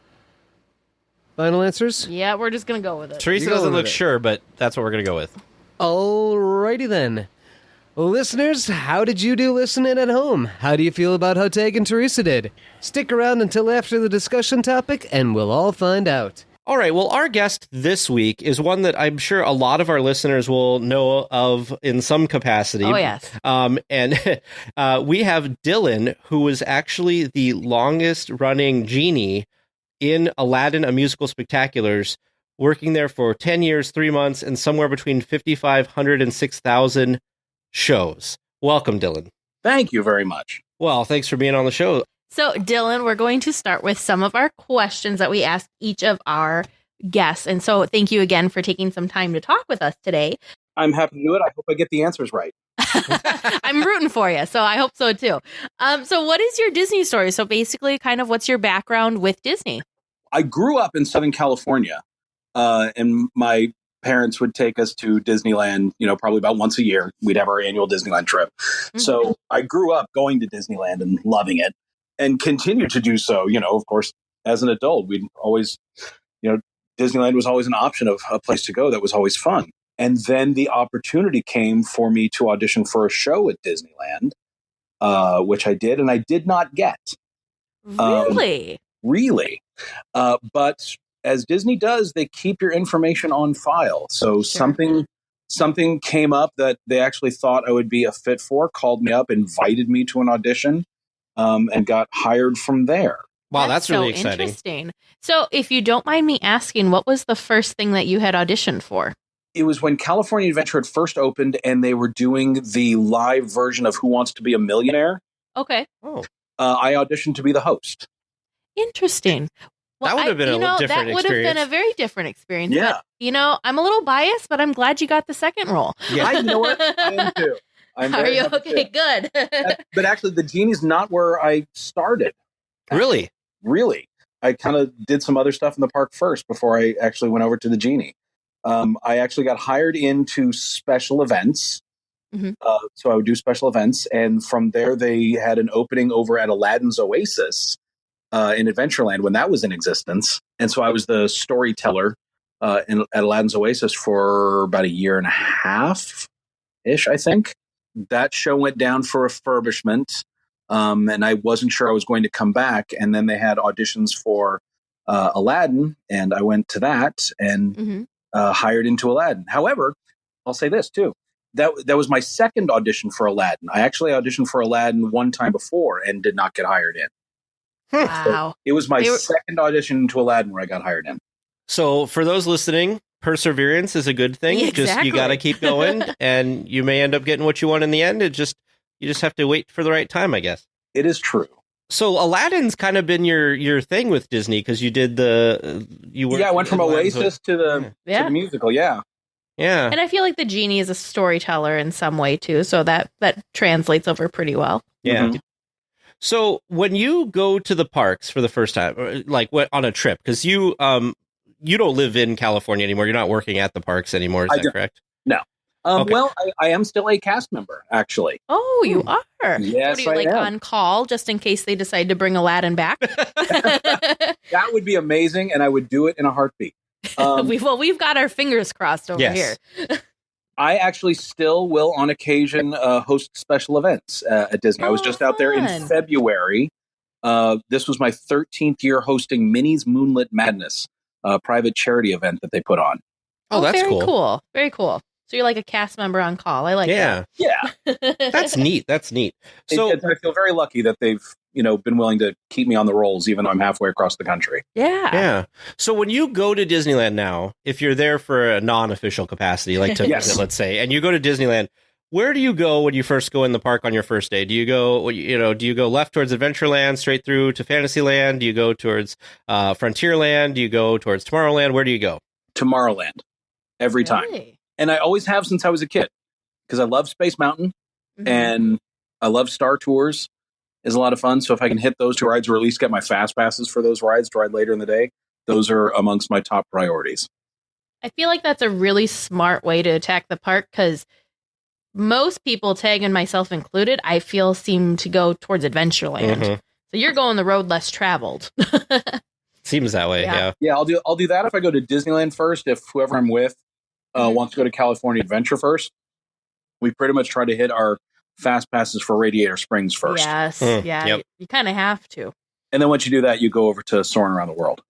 Final answers? Yeah, we're just gonna go with it. Teresa You're doesn't going look with it. sure, but that's what we're going to go with. Alrighty then. Listeners, how did you do listening at home? How do you feel about how Tag and Teresa did? Stick around until after the discussion topic, and we'll all find out. All right, well, our guest this week is one that I'm sure a lot of our listeners will know of in some capacity. Oh, yes. And we have Dylan, who was actually the longest-running Genie in Aladdin, A Musical Spectaculars, working there for 10 years, 3 months, and somewhere between 5,500 and 6,000 shows. Welcome, Dylan. Thank you very much. Well, thanks for being on the show. So, Dylan, we're going to start with some of our questions that we ask each of our guests. And so thank you again for taking some time to talk with us today. I'm happy to do it. I hope I get the answers right. I'm rooting for you, so I hope so too. So what is your Disney story? So basically, kind of what's your background with Disney? I grew up in Southern California, and my parents would take us to Disneyland, probably about once a year. We'd have our annual Disneyland trip. Mm-hmm. So I grew up going to Disneyland and loving it and continue to do so, of course, as an adult. We'd always, Disneyland was always an option of a place to go that was always fun. And then the opportunity came for me to audition for a show at Disneyland, which I did, and I did not get. Really? Really. But as Disney does, they keep your information on file. So something came up that they actually thought I would be a fit for, called me up, invited me to an audition, and got hired from there. Wow, that's really so exciting. Interesting. So if you don't mind me asking, what was the first thing that you had auditioned for? It was when California Adventure had first opened and they were doing the live version of Who Wants to Be a Millionaire. Okay. Oh. I auditioned to be the host. Interesting. Well, that would have been a different experience. That would have been a very different experience. Yeah. But, I'm a little biased, but I'm glad you got the second role. Yeah. I know it. I am too. Are you okay? Good. But actually, the Genie's not where I started. Really? Really. I kind of did some other stuff in the park first before I actually went over to the Genie. I actually got hired into special events. Mm-hmm. So I would do special events. And from there, they had an opening over at Aladdin's Oasis in Adventureland when that was in existence. And so I was the storyteller at Aladdin's Oasis for about a year and a half-ish, I think. That show went down for refurbishment. And I wasn't sure I was going to come back. And then they had auditions for Aladdin. And I went to that and... Mm-hmm. Hired into Aladdin. However, I'll say this too. That was my second audition for Aladdin. I actually auditioned for Aladdin one time before and did not get hired in. Wow. So it was my second audition into Aladdin where I got hired in. So for those listening, perseverance is a good thing. Exactly. Just you got to keep going and you may end up getting what you want in the end. You just have to wait for the right time, I guess. It is true. So Aladdin's kind of been your thing with Disney because you did I went from Oasis to the musical. Yeah. And I feel like the Genie is a storyteller in some way too, so that translates over pretty well. Yeah. Mm-hmm. So when you go to the parks for the first time, like on a trip, because you don't live in California anymore, you're not working at the parks anymore. Is that correct? No. Okay. Well, I am still a cast member, actually. Oh, you are? Yes, what are you, I am. On call, just in case they decide to bring Aladdin back? That would be amazing, and I would do it in a heartbeat. We've got our fingers crossed over here. I actually still will, on occasion, host special events at Disney. I was just out there in February. This was my 13th year hosting Minnie's Moonlit Madness, a private charity event that they put on. Oh, that's very cool. Very cool. So you're like a cast member on call. I like that. Yeah. That's neat. So I feel very lucky that they've, been willing to keep me on the rolls, even though I'm halfway across the country. Yeah. So when you go to Disneyland now, if you're there for a non-official capacity, like to visit, let's say, and you go to Disneyland, where do you go when you first go in the park on your first day? Do you go left towards Adventureland, straight through to Fantasyland? Do you go towards Frontierland? Do you go towards Tomorrowland? Where do you go? Tomorrowland. Every time. And I always have since I was a kid, because I love Space Mountain and I love Star Tours. Is a lot of fun. So if I can hit those two rides or at least get my fast passes for those rides to ride later in the day, those are amongst my top priorities. I feel like that's a really smart way to attack the park because most people, Tag and myself included, I feel seem to go towards Adventureland. Mm-hmm. So you're going the road less traveled. Seems that way. Yeah. Yeah. I'll do that if I go to Disneyland first. If whoever I'm with wants to go to California Adventure first, we pretty much try to hit our fast passes for Radiator Springs first. Yes. You kind of have to. And then once you do that, you go over to Soaring Around the World.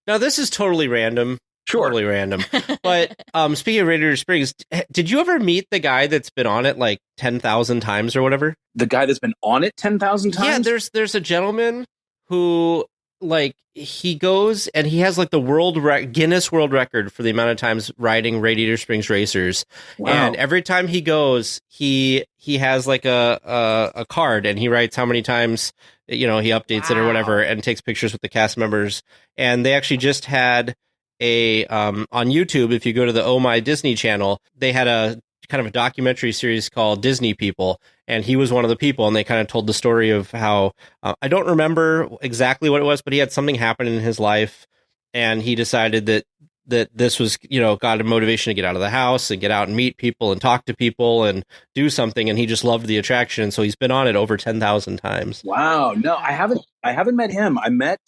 Now, this is totally random. Sure. Totally random. But speaking of Radiator Springs, did you ever meet the guy that's been on it like 10,000 times or whatever? The guy that's been on it 10,000 times? Yeah, there's a gentleman who like he goes and he has like the Guinness World Record for the amount of times riding Radiator Springs Racers. Wow. And every time he goes, he has like a card, and he writes how many times, he updates it or whatever, and takes pictures with the cast members. And they actually just had on YouTube, if you go to the Oh My Disney channel, they had a kind of a documentary series called Disney People, and he was one of the people, and they kind of told the story of how I don't remember exactly what it was, but he had something happen in his life, and he decided that this was, got a motivation to get out of the house and get out and meet people and talk to people and do something, and he just loved the attraction, so he's been on it over 10,000 times. Wow. No, I haven't met him. I met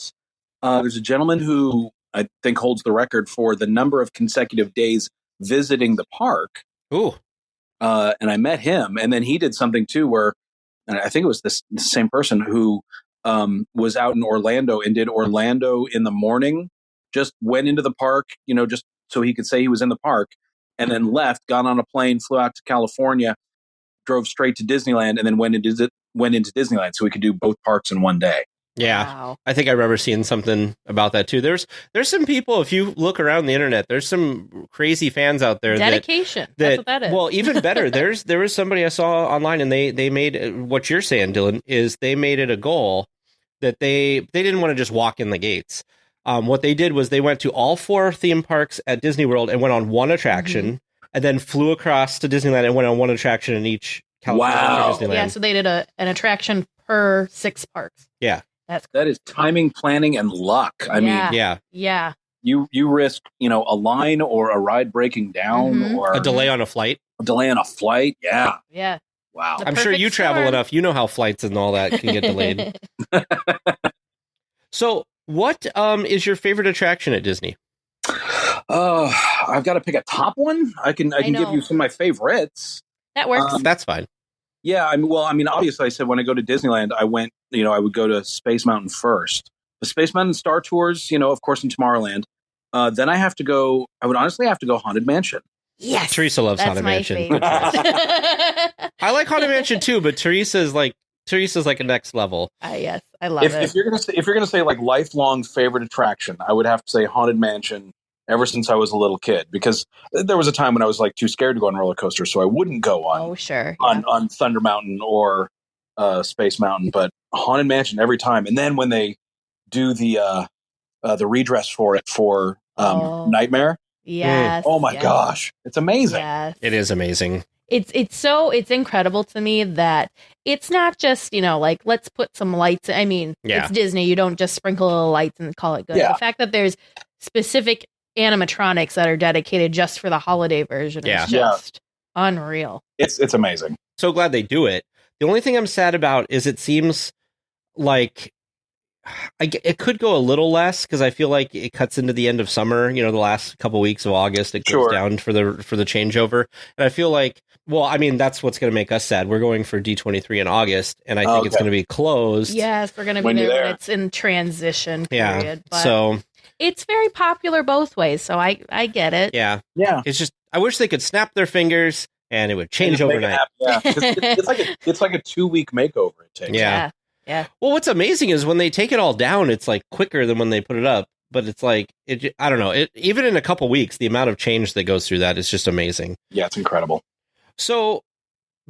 there's a gentleman who I think holds the record for the number of consecutive days visiting the park. Ooh. And I met him, and then he did something too where, and I think it was the same person who was out in Orlando and did Orlando in the morning, just went into the park, just so he could say he was in the park, and then left, got on a plane, flew out to California, drove straight to Disneyland, and then went into Disneyland so we could do both parks in one day. Yeah, Wow. I think I remember seeing something about that too. There's some people, if you look around the internet, there's some crazy fans out there. Dedication. That's what that is. Well, even better, there was somebody I saw online, and they made what you're saying, Dylan, is they made it a goal that they didn't want to just walk in the gates. What they did was they went to all 4 theme parks at Disney World and went on one attraction, and then flew across to Disneyland and went on one attraction in each California Wow. Disneyland. Yeah, so they did an attraction per 6 parks. Yeah. That is timing, planning, and luck. I mean, Yeah. Yeah. you risk, a line or a ride breaking down or A delay on a flight. a delay on a flight. Yeah. Yeah. Wow. The I'm sure you perfect travel storm. enough. You know how flights and all that can get delayed. So, what is your favorite attraction at Disney? I've got to pick a top one. I can give know. you some of my favorites. That works. That's fine. Yeah, obviously, I said when I go to Disneyland, I went, I would go to Space Mountain first. The Space Mountain Star Tours, of course, in Tomorrowland. Then I would honestly have to go Haunted Mansion. Yes. Teresa loves That's Haunted my Mansion. favorite. I like Haunted Mansion too, but Teresa's like a next level. Yes, I love If it. you're gonna say like lifelong favorite attraction, I would have to say Haunted Mansion. Ever since I was a little kid, because there was a time when I was like too scared to go on roller coasters, so I wouldn't go on Oh, sure. on Thunder Mountain or Space Mountain, but Haunted Mansion every time. And then when they do the redress for it for Nightmare, Yes. oh my yes, gosh, it's amazing. Yes. It is amazing. It's incredible to me that it's not just, like, let's put some lights. I mean, Yeah. It's Disney. You don't just sprinkle little lights and call it good. Yeah. The fact that there's specific animatronics that are dedicated just for the holiday version Yeah. is just unreal. It's amazing. So glad they do it. The only thing I'm sad about is it seems like it could go a little less, because I feel like it cuts into the end of summer. The last couple weeks of August, it goes Sure. down for the changeover, and I feel like, well, I mean, that's what's going to make us sad. We're going for D23 in August, and I think it's Okay. going to be closed. Yes, we're going to be When you're there there. when it's in transition Yeah. period. But So it's very popular both ways, so I get it. yeah, Yeah. it's just I wish they could snap their fingers and it would change Just make it overnight. happen. Yeah. It's like a 2-week makeover it takes. Yeah. Yeah. Well, what's amazing is when they take it all down, it's like quicker than when they put it up. But it's like I don't know. Even in a couple weeks, the amount of change that goes through that is just amazing. Yeah, it's incredible. So,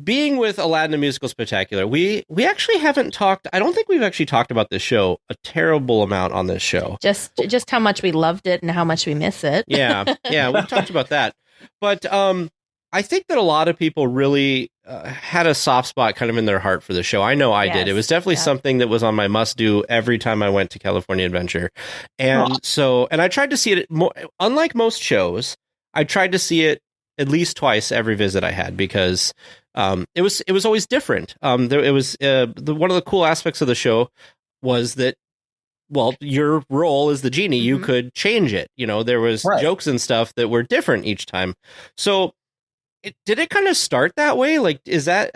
being with Aladdin the Musical Spectacular, we actually haven't talked. I don't think we've actually talked about this show a terrible amount on this show. Just how much we loved it and how much we miss it. Yeah, we've talked about that. But I think that a lot of people really had a soft spot kind of in their heart for the show. I know I did. It was definitely something that was on my must-do every time I went to California Adventure. And and I tried to see it, unlike most shows, I tried to see it at least twice every visit I had, because it was always different. One of the cool aspects of the show was that, well, your role as the genie, you could change it. There was jokes and stuff that were different each time. So did it kind of start that way? Like, is that,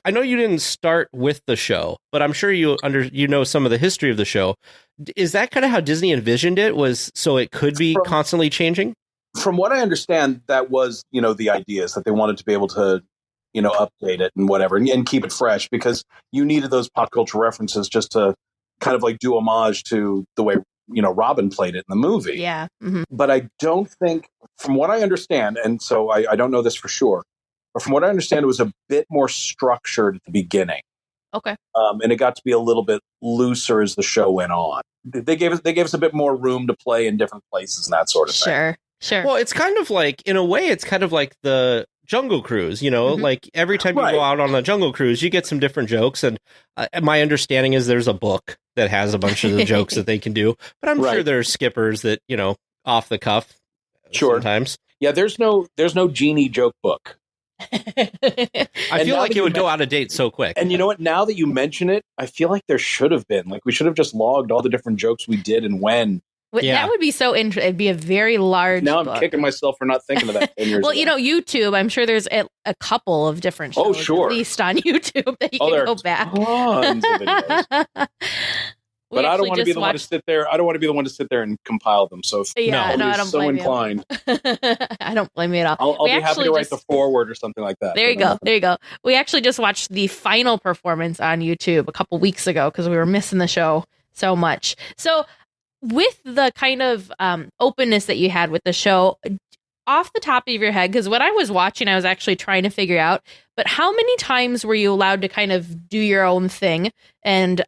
I know you didn't start with the show, but I'm sure you know some of the history of the show. Is that kind of how Disney envisioned it, was so it could be constantly changing? From what I understand, that was, the idea is that they wanted to be able to, update it and whatever, and keep it fresh, because you needed those pop culture references just to kind of like do homage to the way, Robin played it in the movie. Yeah. Mm-hmm. But I don't think, from what I understand, and so I don't know this for sure, but from what I understand, it was a bit more structured at the beginning. Okay. And it got to be a little bit looser as the show went on. They gave us a bit more room to play in different places and that sort of thing. Sure. Well, it's kind of like, in a way, it's kind of like the Jungle Cruise, like every time you go out on a Jungle Cruise, you get some different jokes. And my understanding is there's a book that has a bunch of the jokes that they can do. But I'm sure there's skippers that, off the cuff sometimes. Yeah, there's no Genie joke book. I feel like it would go out of date so quick. And you know what? Now that you mention it, I feel like there should have been. Like, we should have just logged all the different jokes we did and when. That would be so interesting. It'd be a very large Now I'm book. kicking myself for not thinking of that 10 years well, ago. YouTube, I'm sure there's a couple of different shows, sure. at least on YouTube, that you can go back. Tons of videos. But I don't want to be the one to sit there. I don't want to be the one to sit there and compile them. So if I don't so blame inclined, I don't blame you at all. I'll be happy to write the foreword or something like that. There you go. We actually just watched the final performance on YouTube a couple weeks ago because we were missing the show so much. So with the kind of openness that you had with the show, off the top of your head, because when I was watching, I was actually trying to figure out, but how many times were you allowed to kind of do your own thing and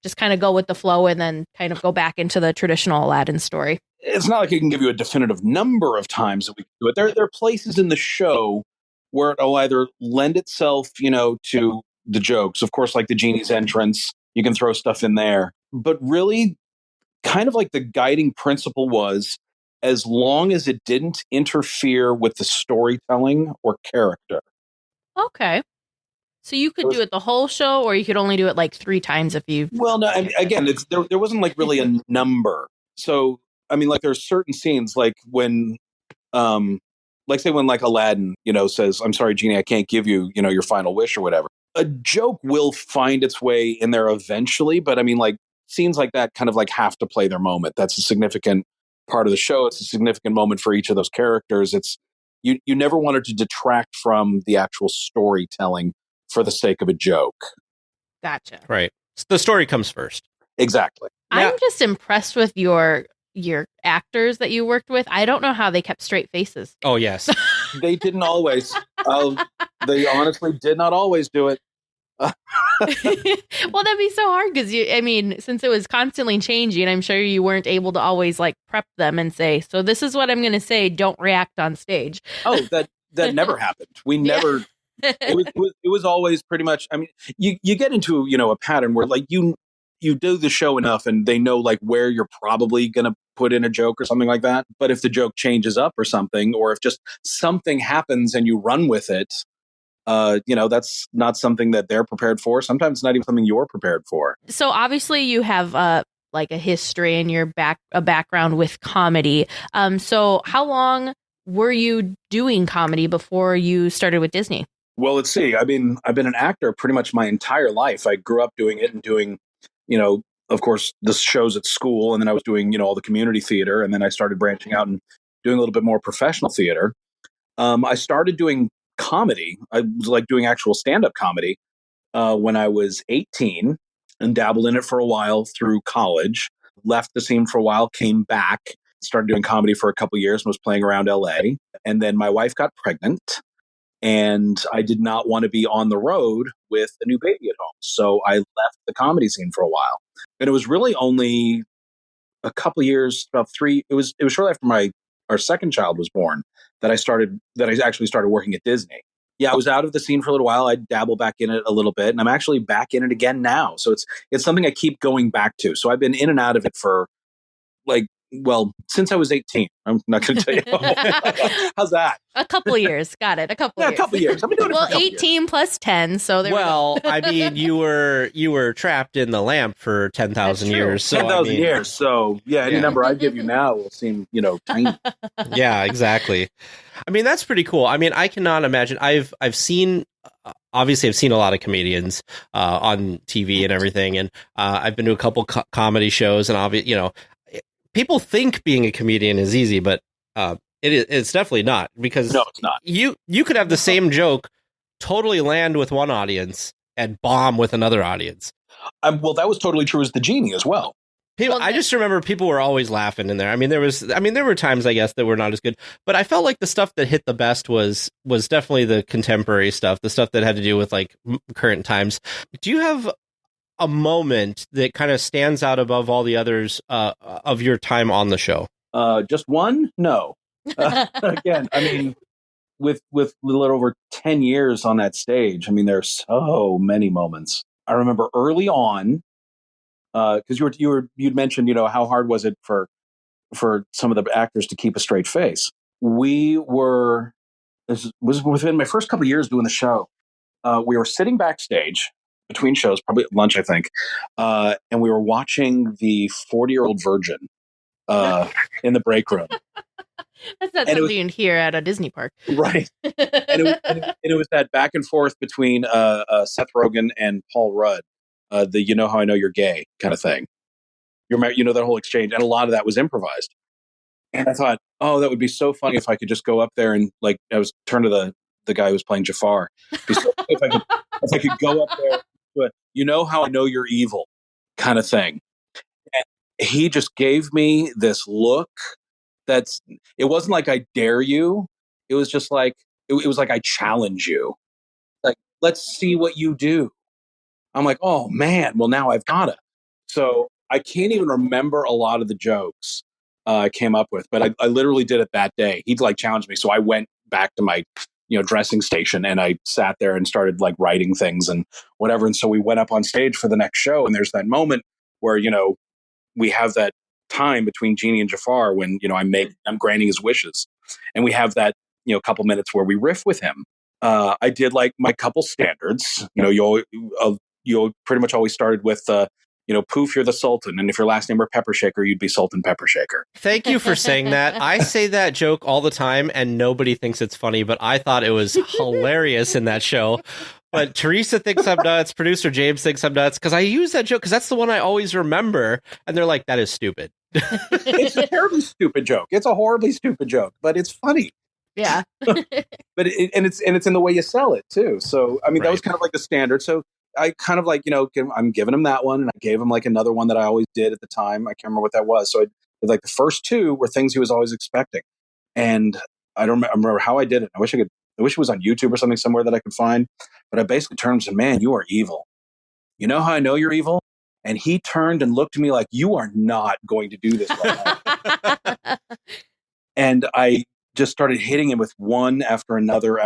just kind of go with the flow and then kind of go back into the traditional Aladdin story? It's not like I can give you a definitive number of times that we can do it. There are places in the show where it'll either lend itself, to the jokes. Of course, like the Genie's entrance, you can throw stuff in there. But really, kind of like the guiding principle was, as long as it didn't interfere with the storytelling or character. Okay. So you could do it the whole show, or you could only do it like 3 times if you... Well, no, again, there wasn't like really a number. So, I mean, like there's certain scenes like when, like say when like Aladdin, says, "I'm sorry, Genie, I can't give you, your final wish," or whatever. A joke will find its way in there eventually. But I mean, like scenes like that kind of like have to play their moment. That's a significant part of the show. It's a significant moment for each of those characters. It's you never wanted to detract from the actual storytelling for the sake of a joke. Gotcha. Right. The story comes first. Exactly. I'm just impressed with your actors that you worked with. I don't know how they kept straight faces. Oh, yes. They didn't always. They honestly did not always do it. Well, that'd be so hard because since it was constantly changing, I'm sure you weren't able to always like prep them and say, "So this is what I'm going to say. Don't react on stage." Oh, that never happened. We never. It was always pretty much. I mean, you get into a pattern where like you do the show enough, and they know like where you're probably going to put in a joke or something like that. But if the joke changes up or something, or if just something happens and you run with it. That's not something that they're prepared for. Sometimes it's not even something you're prepared for. So obviously you have like a history and a background with comedy. So how long were you doing comedy before you started with Disney? Well, let's see. I've been an actor pretty much my entire life. I grew up doing it and doing, of course, the shows at school, and then I was doing, all the community theater, and then I started branching out and doing a little bit more professional theater. I started doing comedy. I was like doing actual stand-up comedy when I was 18 and dabbled in it for a while through college, left the scene for a while, came back, started doing comedy for a couple years and was playing around LA. And then my wife got pregnant and I did not want to be on the road with a new baby at home. So I left the comedy scene for a while. And it was really only a couple years, about 3, it was shortly after our second child was born that I actually started working at Disney. Yeah, I was out of the scene for a little while. I dabble back in it a little bit, and I'm actually back in it again now. So it's something I keep going back to. So I've been in and out of it for since I was 18. I'm not going to tell you. How's that? A couple of years. Got it. A couple of years. I've been doing it for 18 years. plus 10. So there I mean, you were trapped in the lamp for 10,000 years. So 10,000 years. So any number I give you now will seem, tiny. Yeah, exactly. I mean, that's pretty cool. I mean, I cannot imagine. I've seen a lot of comedians on TV and everything, and I've been to a couple comedy shows, and people think being a comedian is easy, but it's definitely not, because no, it's not. You could have the same joke totally land with one audience and bomb with another audience. Well, that was totally true as the Genie as well. People, I just remember people were always laughing in there. I mean, there were times, I guess, that were not as good, but I felt like the stuff that hit the best was definitely the contemporary stuff, the stuff that had to do with like current times. Do you have a moment that kind of stands out above all the others of your time on the show? Just one? No. Again, I mean, with a little over 10 years on that stage, I mean, there's so many moments. I remember early on, because you'd mentioned, how hard was it for some of the actors to keep a straight face. This was within my first couple of years doing the show. We were sitting backstage between shows, probably at lunch, I think, and we were watching the 40-Year-Old Virgin in the break room. That's not something you'd hear at a Disney park. Right. And it was that back and forth between Seth Rogen and Paul Rudd, the "you know how I know you're gay" kind of thing. That whole exchange. And a lot of that was improvised. And I thought, oh, that would be so funny if I could just go up there and I was turn to the guy who was playing Jafar. If I could go up there, but "you know how I know you're evil" kind of thing. And he just gave me this look. It wasn't like I dare you. It was just like, it was like I challenge you. Like, let's see what you do. I'm like, oh man, well now I've gotta. So I can't even remember a lot of the jokes I came up with, but I literally did it that day. He'd challenged me. So I went back to my, dressing station and I sat there and started writing things and whatever. And so we went up on stage for the next show. And there's that moment where, we have that time between Genie and Jafar when I'm granting his wishes, and we have that couple minutes where we riff with him. I did my couple standards. You pretty much always started with "Poof, you're the Sultan," and if your last name were Pepper Shaker, you'd be Sultan Pepper Shaker. Thank you for saying that. I say that joke all the time, and nobody thinks it's funny, but I thought it was hilarious in that show. But Teresa thinks I'm nuts. Producer James thinks I'm nuts because I use that joke because that's the one I always remember. And they're like, that is stupid. It's a terribly stupid joke. It's a horribly stupid joke, but it's funny. Yeah. But it's in the way you sell it too. So, I mean, that was kind of the standard. So I kind of I'm giving him that one. And I gave him another one that I always did at the time. I can't remember what that was. So the first two were things he was always expecting. And I don't remember how I did it. I wish it was on YouTube or something somewhere that I could find. But I basically turned to him and said, "Man, you are evil. You know how I know you're evil?" And he turned and looked at me like, "You are not going to do this right now." And I just started hitting him with one after another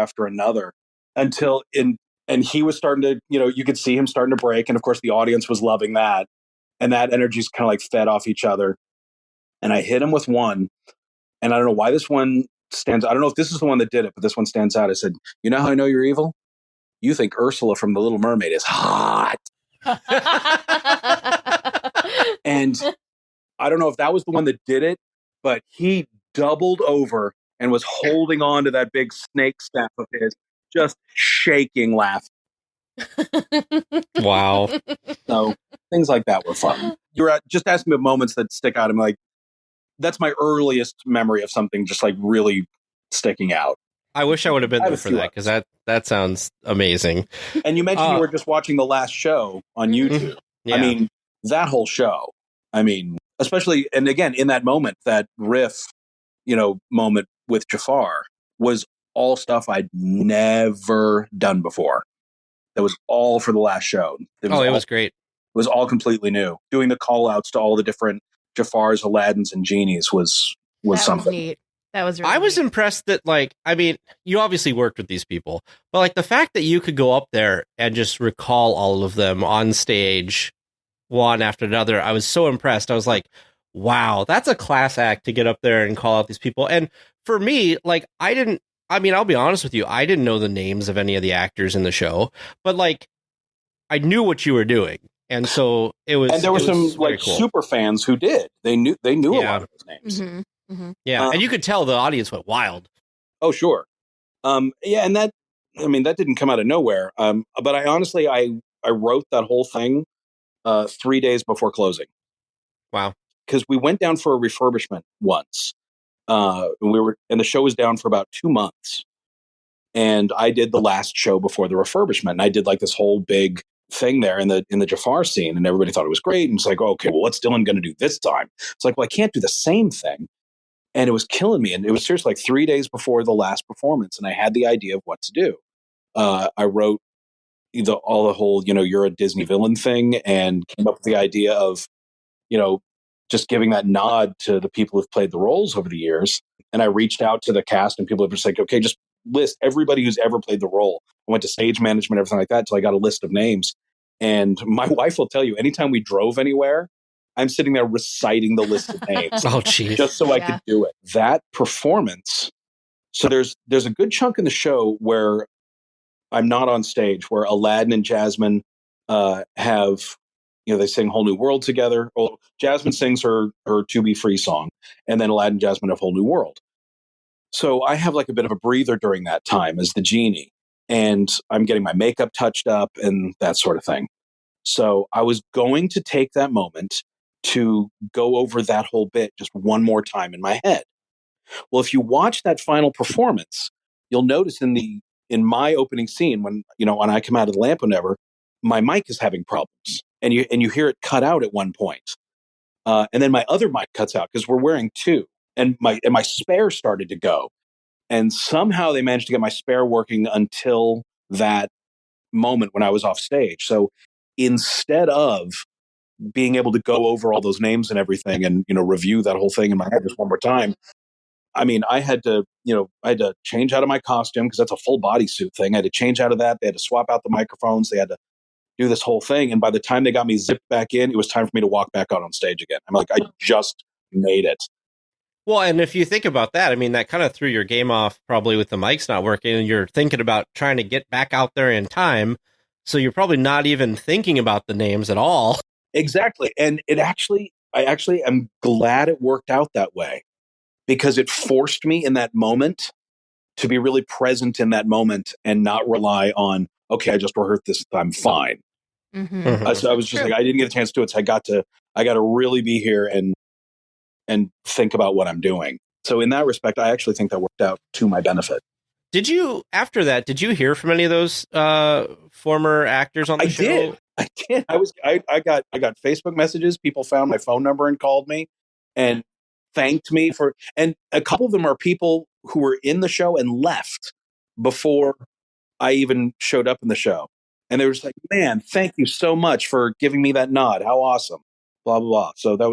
until and he was starting to, you could see him starting to break. And of course the audience was loving that. And that energy's kind of fed off each other. And I hit him with one. And I don't know why this one stands. I don't know if this is the one that did it, but this one stands out. I said, "You know how I know you're evil? You think Ursula from The Little Mermaid is hot." And I don't know if that was the one that did it, but he doubled over and was holding on to that big snake staff of his, just shaking laughing. Wow. So things like that were fun. You're just asking me moments that stick out. I'm that's my earliest memory of something just really sticking out. I wish I would have been there for that because that sounds amazing. And you mentioned you were just watching the last show on YouTube. Yeah. I mean, that whole show. I mean, especially, and again, in that moment, that riff, moment with Jafar was all stuff I'd never done before. That was all for the last show. It was great. It was all completely new. Doing the call outs to all the different Jafars, Aladdins, and Genies was something. Was neat. That was really I was neat. impressed that you obviously worked with these people, but the fact that you could go up there and just recall all of them on stage one after another, I was so impressed. I was like, wow, that's a class act to get up there and call out these people. And for me, I'll be honest with you, I didn't know the names of any of the actors in the show, but I knew what you were doing. And so it was, and there were some cool. super fans who did. They knew a lot of those names. Mm-hmm. Mm-hmm. Yeah, and you could tell the audience went wild. Oh, sure. Yeah, and that didn't come out of nowhere. But I honestly, I wrote that whole thing 3 days before closing. Wow. Because we went down for a refurbishment once. And the show was down for about 2 months. And I did the last show before the refurbishment. And I did this whole big thing there in the Jafar scene, and everybody thought it was great. And it's like, okay, well, what's Dylan going to do this time? It's like, well, I can't do the same thing. And it was killing me. And it was seriously like 3 days before the last performance, and I had the idea of what to do. I wrote all the whole, you're a Disney villain thing, and came up with the idea of, just giving that nod to the people who've played the roles over the years. And I reached out to the cast, and people have just like, okay, just list everybody who's ever played the role. I went to stage management, everything like that, until I got a list of names. And my wife will tell you, anytime we drove anywhere, I'm sitting there reciting the list of names. Oh, geez. Just so I could do it. That performance. So there's a good chunk in the show where I'm not on stage, where Aladdin and Jasmine have, they sing Whole New World together. Well, Jasmine sings her To Be Free song, and then Aladdin and Jasmine have Whole New World. So I have like a bit of a breather during that time as the genie, and I'm getting my makeup touched up and that sort of thing. So I was going to take that moment to go over that whole bit just one more time in my head. Well, if you watch that final performance, you'll notice in my opening scene, when I come out of the lamp, whenever my mic is having problems, and you hear it cut out at one point. And then my other mic cuts out because we're wearing two, and my spare started to go, and somehow they managed to get my spare working until that moment when I was off stage. So instead of being able to go over all those names and everything, and review that whole thing in my head just one more time, I mean, I had to change out of my costume, because that's a full bodysuit thing. I had to change out of that. They had to swap out the microphones. They had to do this whole thing. And by the time they got me zipped back in, it was time for me to walk back out on stage again. I'm like, I just made it. Well, and if you think about that, I mean, that kind of threw your game off probably with the mics not working, and you're thinking about trying to get back out there in time. So you're probably not even thinking about the names at all. Exactly. And I actually am glad it worked out that way, because it forced me in that moment to be really present in that moment and not rely on, okay, I just rehearsed this, I'm fine. Mm-hmm. So I was just like, I didn't get a chance to do it. So I got to really be here and think about what I'm doing. So in that respect, I actually think that worked out to my benefit. After that, did you hear from any of those former actors on the show? I did. I got Facebook messages. People found my phone number and called me and thanked me and a couple of them are people who were in the show and left before I even showed up in the show. And they were just like, man, thank you so much for giving me that nod. How awesome. Blah, blah, blah. So that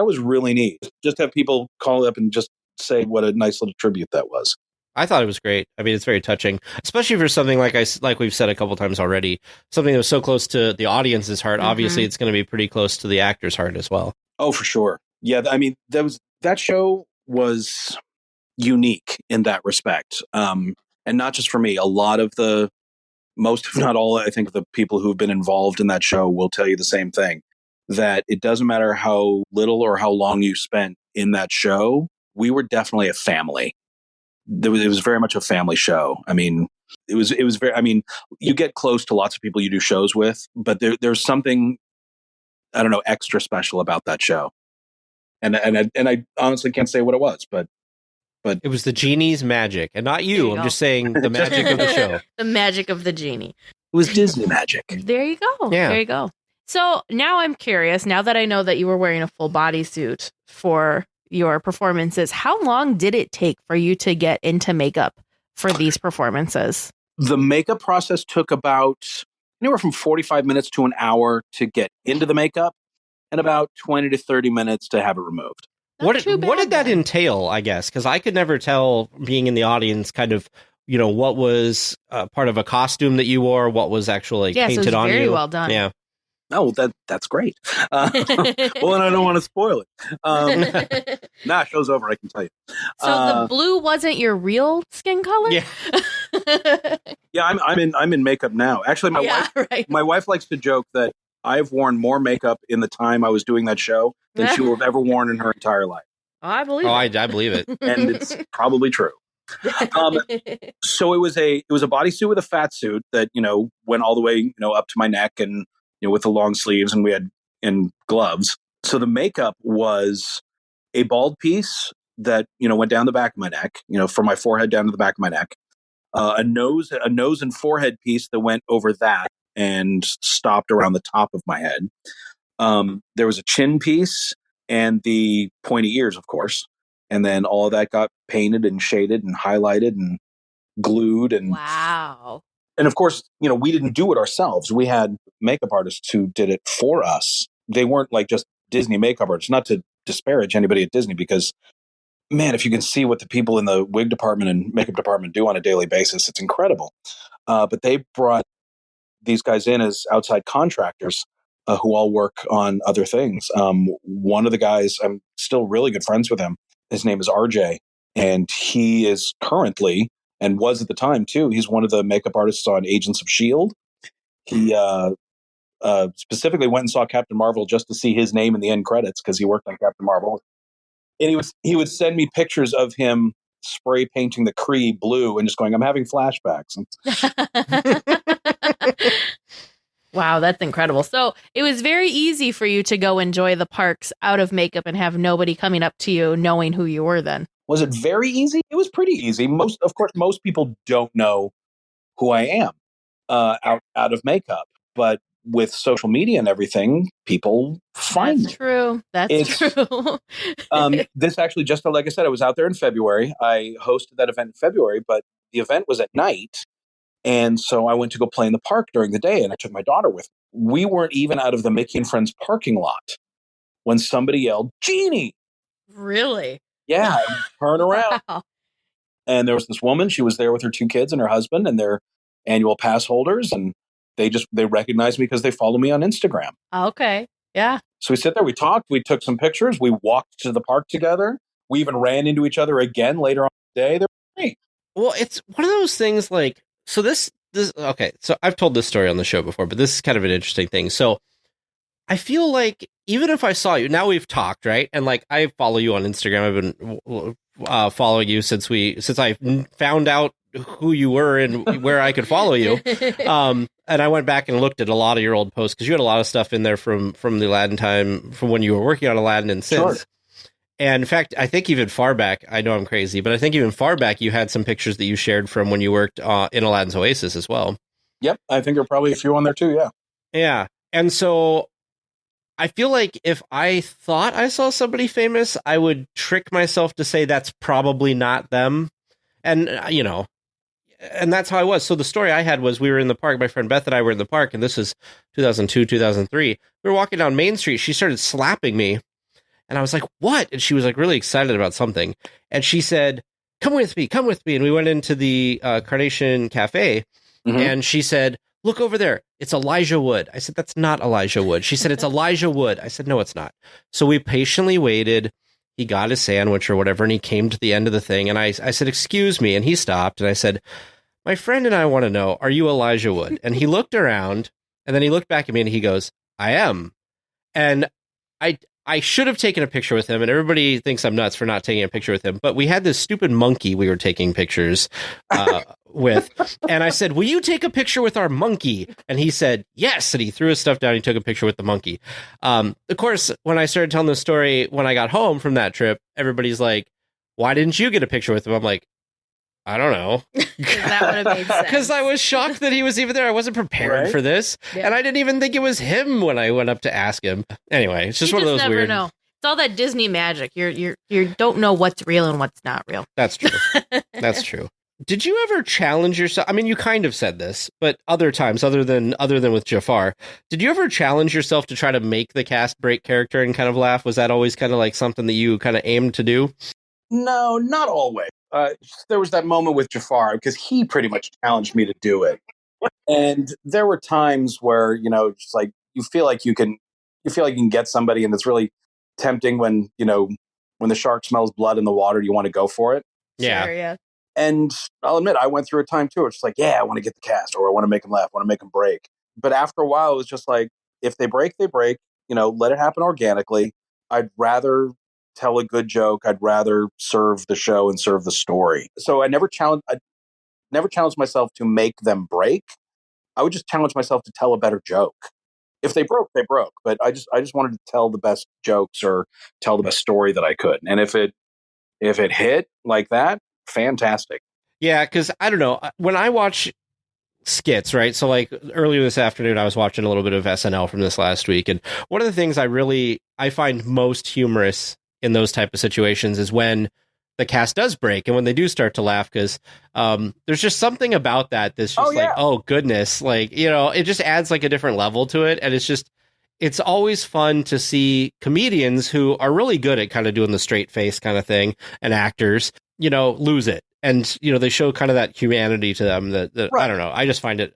was really neat. Just have people call up and just say what a nice little tribute that was. I thought it was great. I mean, it's very touching, especially for something like we've said a couple times already, something that was so close to the audience's heart. Mm-hmm. Obviously, it's going to be pretty close to the actor's heart as well. Oh, for sure. Yeah, I mean, that show was unique in that respect. And not just for me. A lot of most, if not all, I think the people who've been involved in that show will tell you the same thing, that it doesn't matter how little or how long you spent in that show, we were definitely a family. It was very much a family show. I mean, it was very, I mean, you get close to lots of people you do shows with, but there's something, I don't know, extra special about that show. And I honestly can't say what it was, but it was the genie's magic, and not you. I'm just saying the magic of the show. The magic of the genie. It was Disney magic. There you go. Yeah. There you go. So now I'm curious, now that I know that you were wearing a full bodysuit for your performances, how long did it take for you to get into makeup for these performances? The makeup process took about anywhere from 45 minutes to an hour to get into the makeup, and about 20 to 30 minutes to have it removed. What did that entail, I guess? Because I could never tell, being in the audience, kind of, what was part of a costume that you wore, what was actually painted on you. Very well done. Yeah. Oh, that's great. Well, and I don't want to spoil it. Show's over, I can tell you. So the blue wasn't your real skin color? Yeah. Yeah, I'm in makeup now. Actually, my wife likes to joke that I've worn more makeup in the time I was doing that show than she will have ever worn in her entire life. Oh, I believe it. I believe it. And it's probably true. So it was a bodysuit with a fat suit that, went all the way, up to my neck, and, with the long sleeves, and we had gloves. So the makeup was a bald piece that, went down the back of my neck, from my forehead down to the back of my neck. A nose and forehead piece that went over that. and stopped around the top of my head. There was a chin piece and the pointy ears, of course. And then all of that got painted and shaded and highlighted and glued. And Wow. And of course, we didn't do it ourselves. We had makeup artists who did it for us. They weren't like just Disney makeup artists, not to disparage anybody at Disney, because man, if you can see what the people in the wig department and makeup department do on a daily basis, it's incredible. But they brought these guys in as outside contractors who all work on other things. One of the guys, I'm still really good friends with him. His name is RJ, and he is currently, and was at the time too, he's one of the makeup artists on Agents of S.H.I.E.L.D. He specifically went and saw Captain Marvel just to see his name in the end credits because he worked on Captain Marvel. And he would send me pictures of him spray painting the Kree blue and just going, I'm having flashbacks. Wow, that's incredible. So it was very easy for you to go enjoy the parks out of makeup and have nobody coming up to you knowing who you were then. Was it very easy? It was pretty easy. Most people don't know who I am out of makeup, but with social media and everything, people find That's true. That's true. This actually, just like I said, I was out there in February. I hosted that event in February, but the event was at night. And so I went to go play in the park during the day, and I took my daughter with me. We weren't even out of the Mickey and Friends parking lot when somebody yelled, Genie! Really? Yeah, turn around. Wow. And there was this woman, she was there with her 2 kids and her husband and their annual pass holders, and they recognized me because they follow me on Instagram. Okay. Yeah. So we sit there, we talked, we took some pictures, we walked to the park together. We even ran into each other again later on in the day. They were great. Well, it's one of those things like, so this, okay, so I've told this story on the show before, but this is kind of an interesting thing. So I feel like even if I saw you, now we've talked, right? And like, I follow you on Instagram. I've been following you since I found out who you were and where I could follow you. And I went back and looked at a lot of your old posts because you had a lot of stuff in there from the Aladdin time, from when you were working on Aladdin and since. Sure. And in fact, I think even far back, I know I'm crazy, but I think even far back, you had some pictures that you shared from when you worked in Aladdin's Oasis as well. Yep. I think there are probably a few on there too. Yeah. Yeah. And so I feel like if I thought I saw somebody famous, I would trick myself to say that's probably not them. And, and that's how I was. So the story I had was we were in the park. My friend Beth and I were in the park, and this is 2002, 2003. We were walking down Main Street. She started slapping me. And I was like, what? And she was like really excited about something. And she said, come with me. And we went into the Carnation Cafe. Mm-hmm. And she said, look over there. It's Elijah Wood. I said, that's not Elijah Wood. She said, it's Elijah Wood. I said, no, it's not. So we patiently waited. He got his sandwich or whatever, and he came to the end of the thing. And I said, excuse me. And he stopped. And I said, my friend and I want to know, are you Elijah Wood? And he looked around, and then he looked back at me, and he goes, I am. And I should have taken a picture with him, and everybody thinks I'm nuts for not taking a picture with him. But we had this stupid monkey we were taking pictures with. And I said, will you take a picture with our monkey? And he said, yes. And he threw his stuff down. He took a picture with the monkey. Of course, when I started telling the story, when I got home from that trip, everybody's like, why didn't you get a picture with him? I'm like, I don't know. That would have made sense. Because I was shocked that he was even there. I wasn't prepared for this. Yeah. And I didn't even think it was him when I went up to ask him. Anyway, it's just one of those never weird... know. It's all that Disney magic. You don't know what's real and what's not real. That's true. That's true. Did you ever challenge yourself? I mean, you kind of said this, but other times, other than with Jafar, did you ever challenge yourself to try to make the cast break character and kind of laugh? Was that always kind of like something that you kind of aimed to do? No, not always. There was that moment with Jafar because he pretty much challenged me to do it. And there were times where, just like you feel like you can get somebody, and it's really tempting when the shark smells blood in the water, you want to go for it. Yeah. Sure, yeah. And I'll admit, I went through a time too. It's just like, yeah, I want to get the cast, or I want to make them laugh, I want to make them break. But after a while, it was just like, if they break, they break. Let it happen organically. I'd rather tell a good joke. I'd rather serve the show and serve the story. So I never challenged myself to make them break. I would just challenge myself to tell a better joke. If they broke, they broke. But I just wanted to tell the best jokes or tell the best story that I could. And if it hit like that, fantastic. Yeah, because I don't know. When I watch skits, right? So like earlier this afternoon, I was watching a little bit of SNL from this last week, and one of the things I find most humorous in those type of situations is when the cast does break and when they do start to laugh, because there's just something about that that's just like, oh goodness, like, you know, it just adds like a different level to it, and it's always fun to see comedians who are really good at kind of doing the straight face kind of thing, and actors, you know, lose it. And, you know, they show kind of that humanity to them that Right. I don't know. I just find it,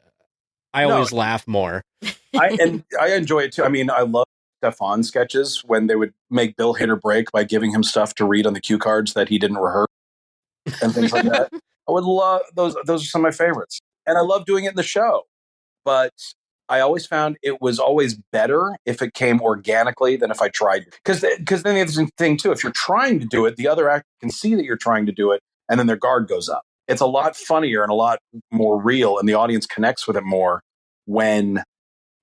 I always laugh more. I enjoy it too. I mean, I love Stefan sketches when they would make Bill hit or break by giving him stuff to read on the cue cards that he didn't rehearse and things like that. I would love those. Those are some of my favorites. And I love doing it in the show. But I always found it was always better if it came organically than if I tried. Because then the other thing too, if you're trying to do it, the other actor can see that you're trying to do it, and then their guard goes up. It's a lot funnier and a lot more real, and the audience connects with it more when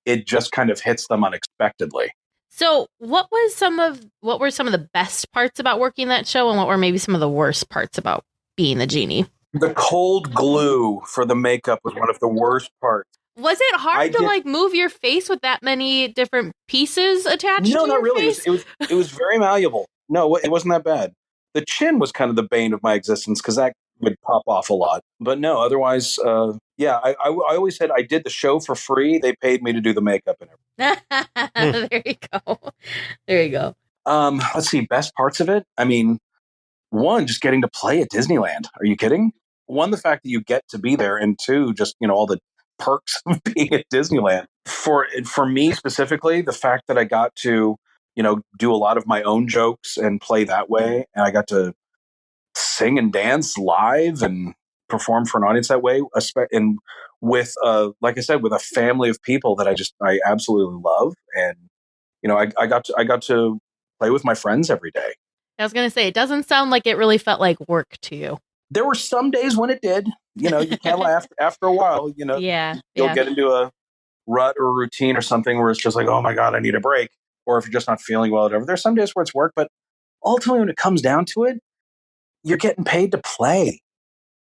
it just kind of hits them unexpectedly. So what were some of the best parts about working that show, and what were maybe some of the worst parts about being the Genie? The cold glue for the makeup was one of the worst parts. Was it hard to like move your face with that many different pieces attached? No, to not your really. Face? It was very malleable. No, it wasn't that bad. The chin was kind of the bane of my existence because that would pop off a lot. But no, otherwise, yeah. I always said I did the show for free. They paid me to do the makeup and everything. There you go. There you go. Let's see. Best parts of it. I mean, one, just getting to play at Disneyland. Are you kidding? One, the fact that you get to be there, and two, just, you know, all the perks of being at Disneyland. For me specifically, the fact that I got to, you know, do a lot of my own jokes and play that way, and I got to sing and dance live and perform for an audience that way, and with like I said, with a family of people that I absolutely love, and you know, I got to play with my friends every day. I was going to say, it doesn't sound like it really felt like work to you. There were some days when it did. You know, you can't laugh after a while. You know, you'll get into a rut or a routine or something where it's just like, oh my God, I need a break. Or if you're just not feeling well, or whatever. There's some days where it's work, but ultimately, when it comes down to it, you're getting paid to play.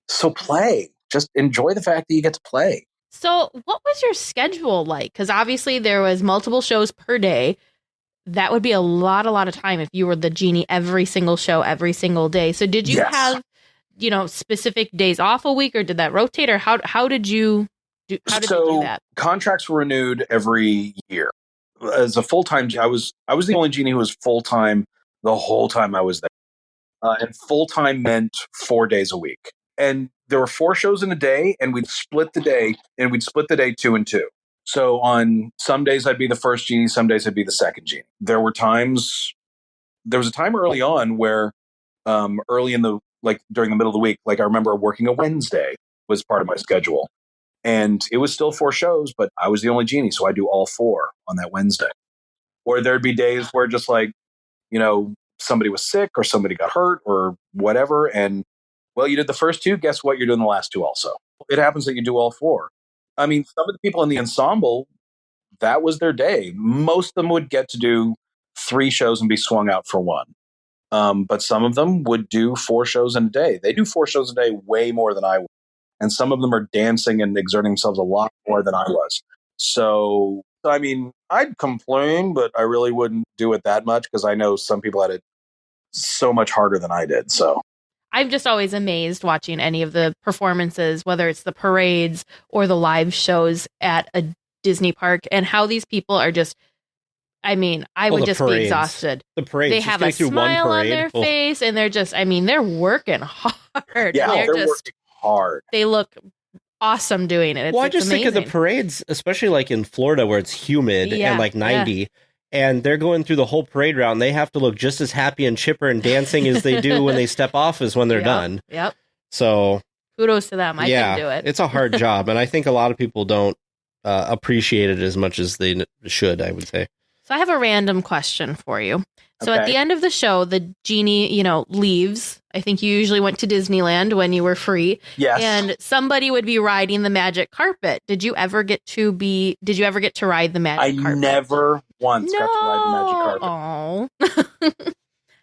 So play. Just enjoy the fact that you get to play. So what was your schedule like? Because obviously there was multiple shows per day. That would be a lot of time if you were the Genie every single show, every single day. So did you have, you know, specific days off a week, or did that rotate, or how did you do that? Contracts were renewed every year. As a full-time, I was the only Genie who was full-time the whole time I was there. And full-time meant 4 days a week. And there were 4 shows in a day, and we'd split the day 2 and 2. So on some days I'd be the first Genie, some days I'd be the second Genie. There was a time early on where early in the, like during the middle of the week, like I remember working a Wednesday was part of my schedule. And it was still 4 shows, but I was the only Genie, so I do all 4 on that Wednesday. Or there'd be days where just like, you know, somebody was sick or somebody got hurt or whatever. And well, you did the first 2. Guess what? You're doing the last 2 also. It happens that you do all 4. I mean, some of the people in the ensemble, that was their day. Most of them would get to do 3 shows and be swung out for 1. But some of them would do 4 shows in a day. They do 4 shows a day way more than I would. And some of them are dancing and exerting themselves a lot more than I was. So, I mean, I'd complain, but I really wouldn't do it that much because I know some people had it so much harder than I did. So I'm just always amazed watching any of the performances, whether it's the parades or the live shows at a Disney park, and how these people are just, I mean, I would just be exhausted. The parades. They have a smile on their face, and they're just, I mean, they're working hard. Yeah, they're working hard. They look awesome doing it. I just think of the parades, especially like in Florida where it's humid and like 90. Yeah. And they're going through the whole parade route, and they have to look just as happy and chipper and dancing as they do when they step off as when they're done. Yep. So kudos to them. I can do it. It's a hard job, and I think a lot of people don't appreciate it as much as they should, I would say. So I have a random question for you. So at the end of the show, the Genie, you know, leaves. I think you usually went to Disneyland when you were free. Yes. And somebody would be riding the magic carpet. Did you ever get to ride the magic carpet? I never once got to ride the magic Oh. carpet.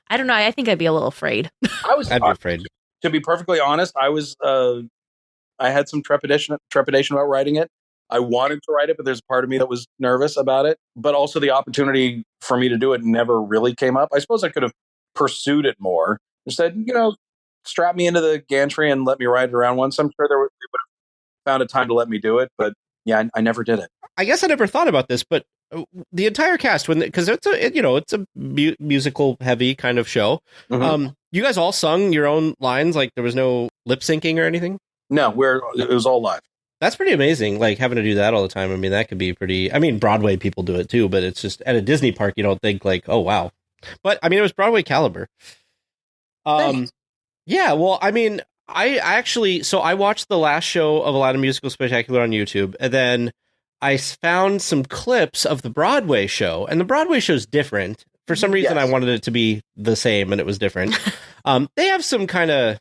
I don't know. I think I'd be a little afraid. I'd be afraid. To be perfectly honest, I was I had some trepidation about writing it. I wanted to write it, but there's a part of me that was nervous about it. But also the opportunity for me to do it never really came up. I suppose I could have pursued it more. Instead, strap me into the gantry and let me ride it around once. I'm sure they would have found a time to let me do it. But yeah, I never did it. I guess I never thought about this, but the entire cast, because it's a musical heavy kind of show. Mm-hmm. You guys all sung your own lines, like there was no lip syncing or anything? No, it was all live. That's pretty amazing, like having to do that all the time. I mean, that could be pretty... I mean, Broadway people do it too, but it's just at a Disney park, you don't think like, oh, wow. But, I mean, it was Broadway caliber. Yeah, well, I mean, I actually... So I watched the last show of Aladdin Musical Spectacular on YouTube, and then I found some clips of the Broadway show, and the Broadway show's different. For some reason, Yes. I wanted it to be the same, and it was different. They have some kind of...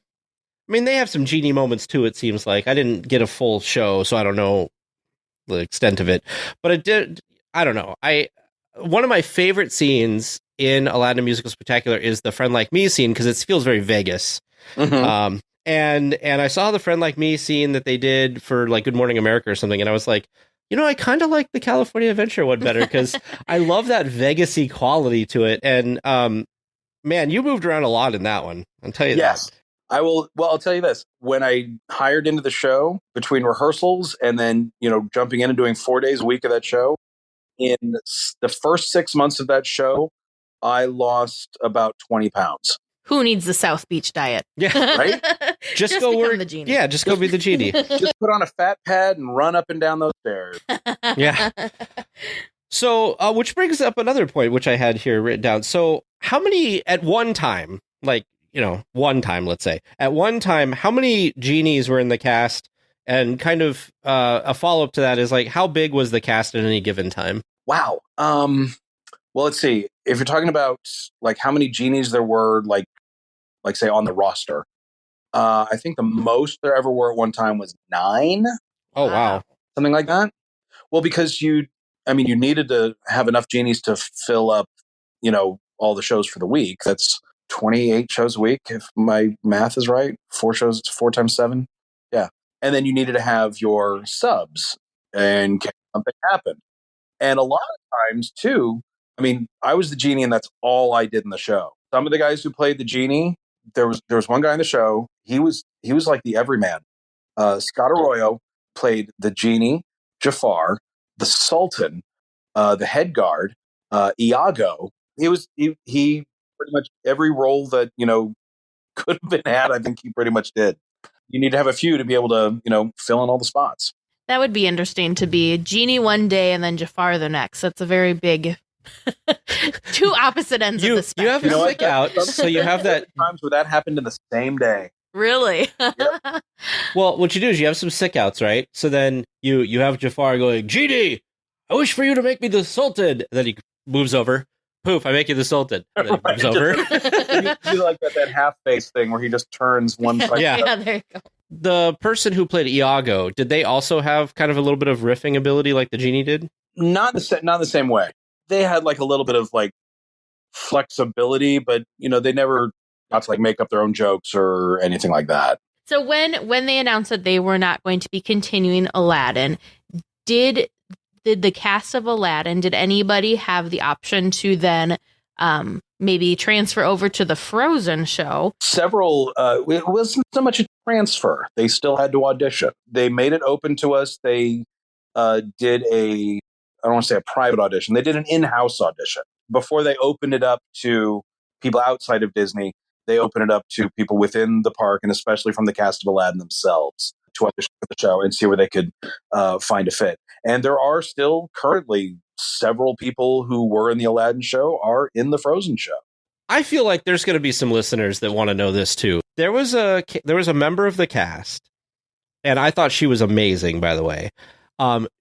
I mean, they have some Genie moments too, it seems like. I didn't get a full show, so I don't know the extent of it. But it did, I don't know. One of my favorite scenes in Aladdin Musical Spectacular is the Friend Like Me scene, because it feels very Vegas. Mm-hmm. And I saw the Friend Like Me scene that they did for like Good Morning America or something, and I was like, I kind of like the California Adventure one better, because I love that Vegas-y quality to it. And man, you moved around a lot in that one. I'll tell you Yes. that. I will. Well, I'll tell you this. When I hired into the show, between rehearsals and then, jumping in and doing 4 days a week of that show, in the first 6 months of that show, I lost about 20 pounds. Who needs the South Beach diet? Yeah, right? Just go become work the Genie. Yeah, just go be the Genie. Just put on a fat pad and run up and down those stairs. Yeah. So, which brings up another point, which I had here written down. So, how many at one time, like, let's say, at one time, how many Genies were in the cast? And kind of a follow-up to that is, like, how big was the cast at any given time? Wow. Well, let's see. If you're talking about, like, how many Genies there were, like say, on the roster, I think the most there ever were at one time was 9. Oh, wow. Something like that. Well, because you needed to have enough Genies to fill up, all the shows for the week. That's 28 shows a week, if my math is right. 4 shows, 4 times 7. Yeah. And then you needed to have your subs in case something happened. And a lot of times, too, I was the Genie, and that's all I did in the show. Some of the guys who played the Genie, there was one guy in the show. He was like the everyman. Scott Arroyo played the Genie, Jafar, the Sultan, the head guard, Iago. He pretty much every role that could have been had. I think he pretty much did. You need to have a few to be able to fill in all the spots. That would be interesting, to be Genie one day and then Jafar the next. That's a very big, 2 opposite ends of the spectrum. You have a stick out, so you have that. Times where that happened in the same day. Really? Yep. Well, what you do is you have some sick outs, right? So then you have Jafar going, Genie, I wish for you to make me the Sultan. And then he moves over. Poof, I make you the Sultan. And then he moves over. You like that half face thing where he just turns one side. Yeah. There you go. The person who played Iago, did they also have kind of a little bit of riffing ability like the Genie did? Not the same way. They had like a little bit of like flexibility, but they never got to like make up their own jokes or anything like that. So when they announced that they were not going to be continuing Aladdin, did the cast of Aladdin, did anybody have the option to then maybe transfer over to the Frozen show? Several, it wasn't so much a transfer. They still had to audition. They made it open to us. They did I don't want to say a private audition. They did an in-house audition. Before they opened it up to people outside of Disney, they opened it up to people within the park, and especially from the cast of Aladdin themselves, to audition for the show and see where they could find a fit. And there are still currently several people who were in the Aladdin show are in the Frozen show. I feel like there's going to be some listeners that want to know this too. There was a member of the cast, and I thought she was amazing, by the way.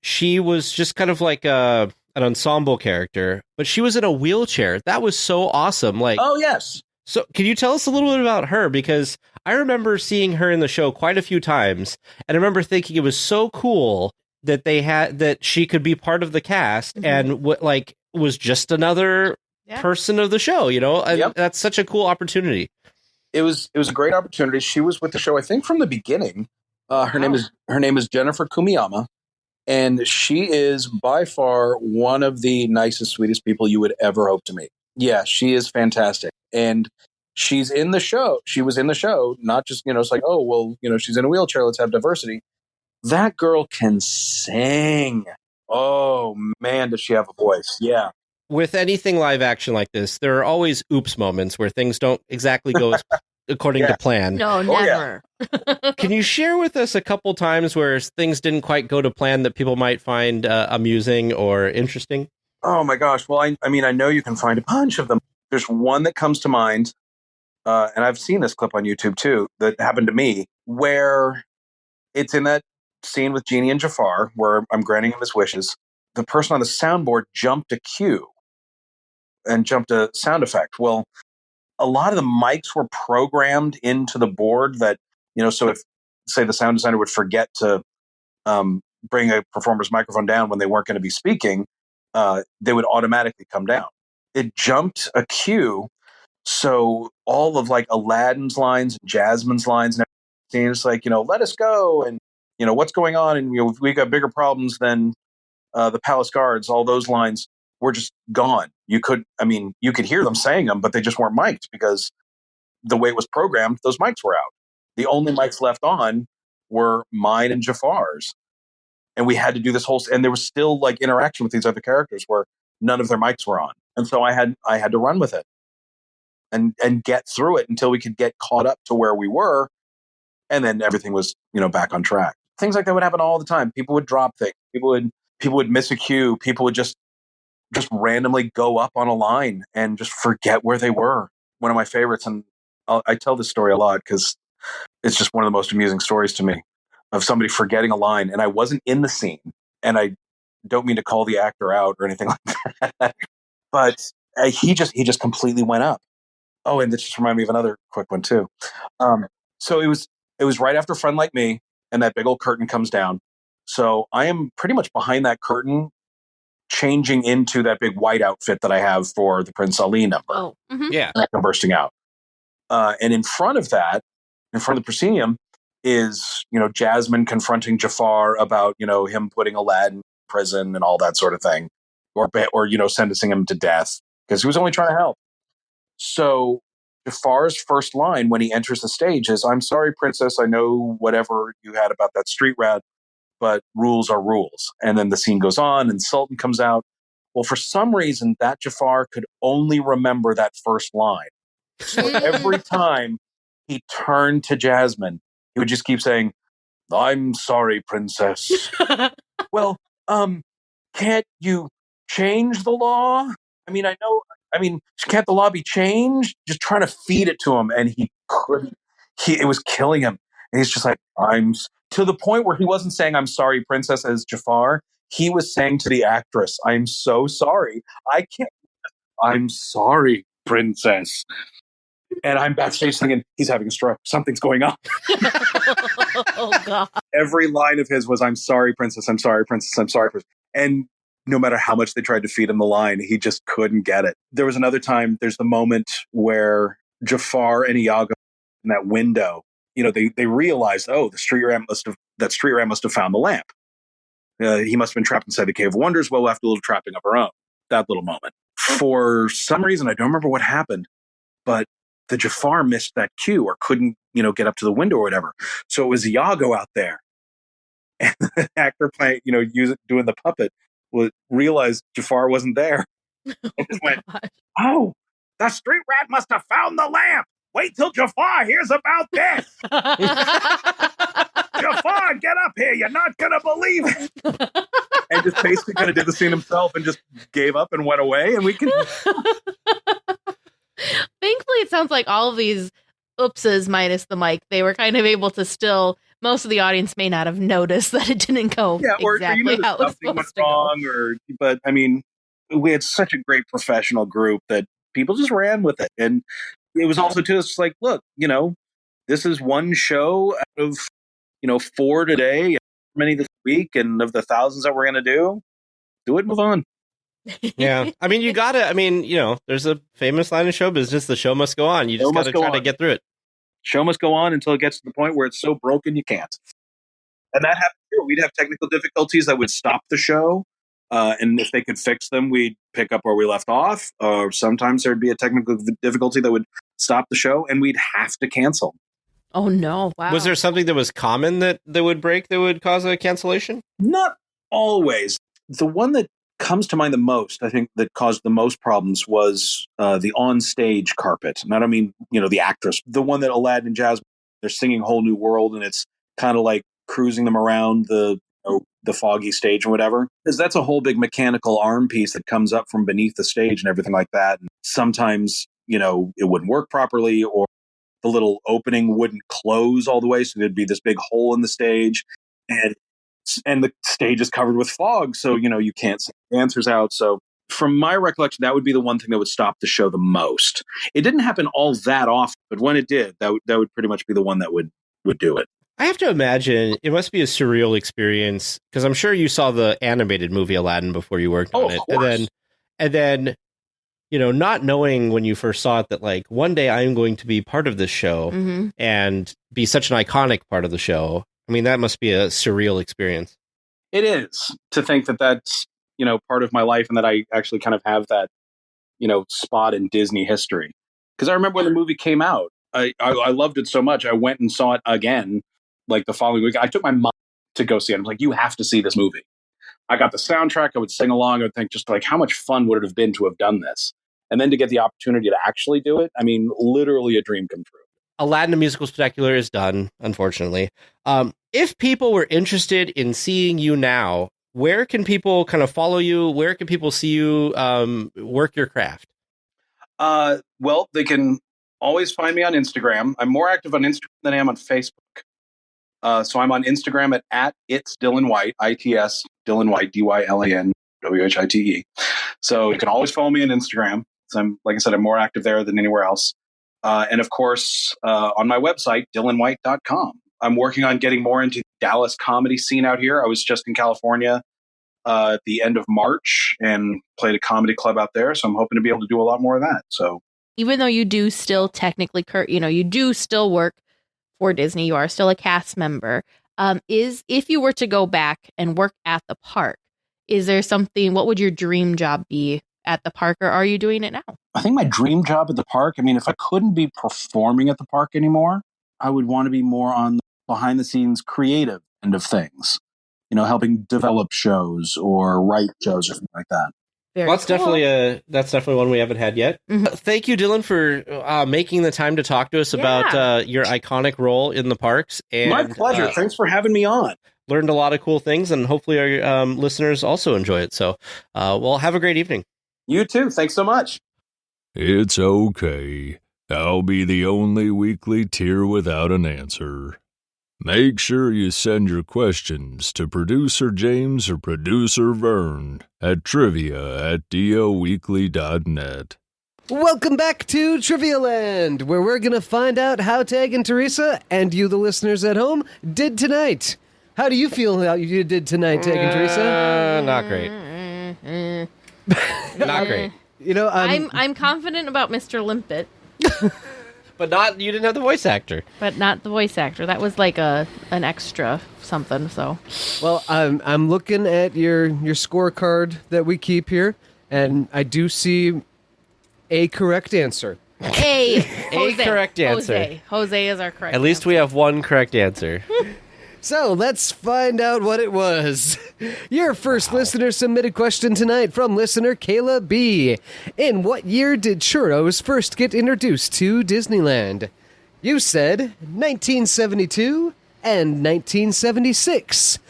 She was just kind of like an ensemble character, but she was in a wheelchair. That was so awesome. Like, oh yes. So can you tell us a little bit about her? Because I remember seeing her in the show quite a few times, and I remember thinking it was so cool that she could be part of the cast, and was just another person of the show, and Yep. That's such a cool opportunity. It was a great opportunity. She was with the show, I think, from the beginning. Her name is Jennifer Kumiyama, and she is by far one of the nicest, sweetest people you would ever hope to meet. Yeah, she is fantastic, and she's in the show. She was in the show, not just it's like, oh well, she's in a wheelchair. Let's have diversity. That girl can sing. Oh man, does she have a voice? Yeah. With anything live action like this, there are always oops moments where things don't exactly go according to plan. No, never. Can you share with us a couple times where things didn't quite go to plan that people might find amusing or interesting? Oh my gosh. Well, I mean, I know you can find a bunch of them. There's one that comes to mind, and I've seen this clip on YouTube too, that happened to me, where it's in that scene with Genie and Jafar, where I'm granting him his wishes. The person on the soundboard jumped a cue and jumped a sound effect. Well, a lot of the mics were programmed into the board that, so if, say, the sound designer would forget to bring a performer's microphone down when they weren't going to be speaking, they would automatically come down. It jumped a cue. So all of like Aladdin's lines and Jasmine's lines and everything, it's like, let us go. And, what's going on? And we got bigger problems than the palace guards. All those lines were just gone. You could hear them saying them, but they just weren't mic'd because the way it was programmed, those mics were out. The only mics left on were mine and Jafar's. And we had to do this whole, and there was still like interaction with these other characters where none of their mics were on. And so I had to run with it and get through it until we could get caught up to where we were. And then everything was, back on track. Things like that would happen all the time. People would drop things. People would miss a cue. People would just randomly go up on a line and just forget where they were. One of my favorites, and I tell this story a lot because it's just one of the most amusing stories to me, of somebody forgetting a line. And I wasn't in the scene, and I don't mean to call the actor out or anything like that, but he just completely went up. Oh, and this just reminded me of another quick one too. So it was right after Friend Like Me, and that big old curtain comes down. So I am pretty much behind that curtain, changing into that big white outfit that I have for the Prince Ali number. Oh, mm-hmm. Yeah. I'm bursting out. And in front of the proscenium is, Jasmine confronting Jafar about, him putting Aladdin in prison and all that sort of thing, or sentencing him to death because he was only trying to help. So Jafar's first line when he enters the stage is, "I'm sorry, princess, I know whatever you had about that street rat, but rules are rules." And then the scene goes on and Sultan comes out. Well, for some reason, that Jafar could only remember that first line. So every time he turned to Jasmine, he would just keep saying, "I'm sorry, princess." Well, can't you change the law? Can't the law be changed? Just trying to feed it to him. And he couldn't. It was killing him. And he's just like, to the point where he wasn't saying, "I'm sorry, princess," as Jafar. He was saying to the actress, "I'm so sorry. I can't. I'm sorry, princess." And I'm backstage singing, "He's having a stroke. Something's going on." Oh, God. Every line of his was, "I'm sorry, princess. I'm sorry, princess. I'm sorry, princess." And no matter how much they tried to feed him the line, he just couldn't get it. There was another time, there's the moment where Jafar and Iago in that window, they realized, oh, that street rat must have found the lamp. He must have been trapped inside the Cave of Wonders. Well, we'll have to do a little trapping of our own. That little moment. For some reason, I don't remember what happened, but the Jafar missed that cue or couldn't, get up to the window or whatever. So it was Iago out there. And the actor playing, doing the puppet would realize Jafar wasn't there. And just went, "Oh, the street rat must have found the lamp. Wait till Jafar hears about this." "Jafar, get up here. You're not going to believe it." And just basically kind of did the scene himself and just gave up and went away. And we can... Thankfully, it sounds like all of these oopses minus the mic, they were kind of able to still, most of the audience may not have noticed that it didn't go exactly how it was supposed to go. But we had such a great professional group that people just ran with it. And it was also too, it's like, look, this is one show out of, 4 today, many this week, and of the thousands that we're going to do it and move on. Yeah. You gotta, there's a famous line in show business, the show must go on. You just gotta try to get through it. Show must go on until it gets to the point where it's so broken you can't. And that happened too. We'd have technical difficulties that would stop the show. And if they could fix them, we'd pick up where we left off. Or sometimes there'd be a technical difficulty that would stop the show and we'd have to cancel. Oh, no. Wow. Was there something that was common that would break that would cause a cancellation? Not always. The one that comes to mind the most, I think, that caused the most problems was the on-stage carpet. And I don't mean, the actress. The one that Aladdin and Jasmine, they're singing Whole New World, and it's kind of like cruising them around the foggy stage or whatever. Because that's a whole big mechanical arm piece that comes up from beneath the stage and everything like that. And sometimes, it wouldn't work properly, or the little opening wouldn't close all the way, so there'd be this big hole in the stage, and the stage is covered with fog, so you can't see the dancers out. So from my recollection, that would be the one thing that would stop the show the most. It didn't happen all that often, but when it did, that would pretty much be the one that would do it. I have to imagine it must be a surreal experience, because I'm sure you saw the animated movie Aladdin before you worked on it, and then not knowing when you first saw it that like one day I'm going to be part of this show and be such an iconic part of the show. I mean, that must be a surreal experience. It is, to think that that's, part of my life, and that I actually kind of have that, spot in Disney history. Because I remember when the movie came out, I loved it so much. I went and saw it again, like the following week. I took my mom to go see it. I'm like, you have to see this movie. I got the soundtrack. I would sing along. I would think just like, how much fun would it have been to have done this? And then to get the opportunity to actually do it, I mean, literally a dream come true. Aladdin the Musical Spectacular is done, unfortunately. If people were interested in seeing you now, where can people kind of follow you? Where can people see you work your craft? Well, they can always find me on Instagram. I'm more active on Instagram than I am on Facebook. So I'm on Instagram at It's Dylan White, ITS Dylan White, DYLAN WHITE. So you can always follow me on Instagram. So like I said, I'm more active there than anywhere else. And of course, on my website, DylanWhite.com. I'm working on getting more into the Dallas comedy scene out here. I was just in California at the end of March and played a comedy club out there. So I'm hoping to be able to do a lot more of that. So even though you do still technically, you do still work for Disney, you are still a cast member. If you were to go back and work at the park, is there something, what would your dream job be at the park, or are you doing it now? I think my dream job at the park, I mean, if I couldn't be performing at the park anymore, I would want to be more on the behind the scenes creative end of things, helping develop shows or write shows or something like that. Very well, that's definitely one we haven't had yet. Mm-hmm. Thank you, Dylan, for making the time to talk to us about your iconic role in the parks. And, my pleasure. Thanks for having me on. Learned a lot of cool things, and hopefully our listeners also enjoy it. So, well, have a great evening. You too. Thanks so much. It's okay. I'll be the only weekly tier without an answer. Make sure you send your questions to Producer James or Producer Vern at trivia@DLWeekly.net. Welcome back to Trivia Land, where we're going to find out how Tag and Teresa, and you, the listeners at home, did tonight. How do you feel how you did tonight, Tag and Teresa? Not great. Not great. I'm confident about Mr. Limpet. But you didn't have the voice actor. But not the voice actor. That was like an extra something, so. Well, I'm looking at your scorecard that we keep here, and I do see a correct answer. A correct answer. Jose is our correct At least answer. we have one correct answer. So let's find out what it was. Your first listener submitted question tonight from listener Kayla B. In what year did churros first get introduced to Disneyland? You said 1972 and 1976.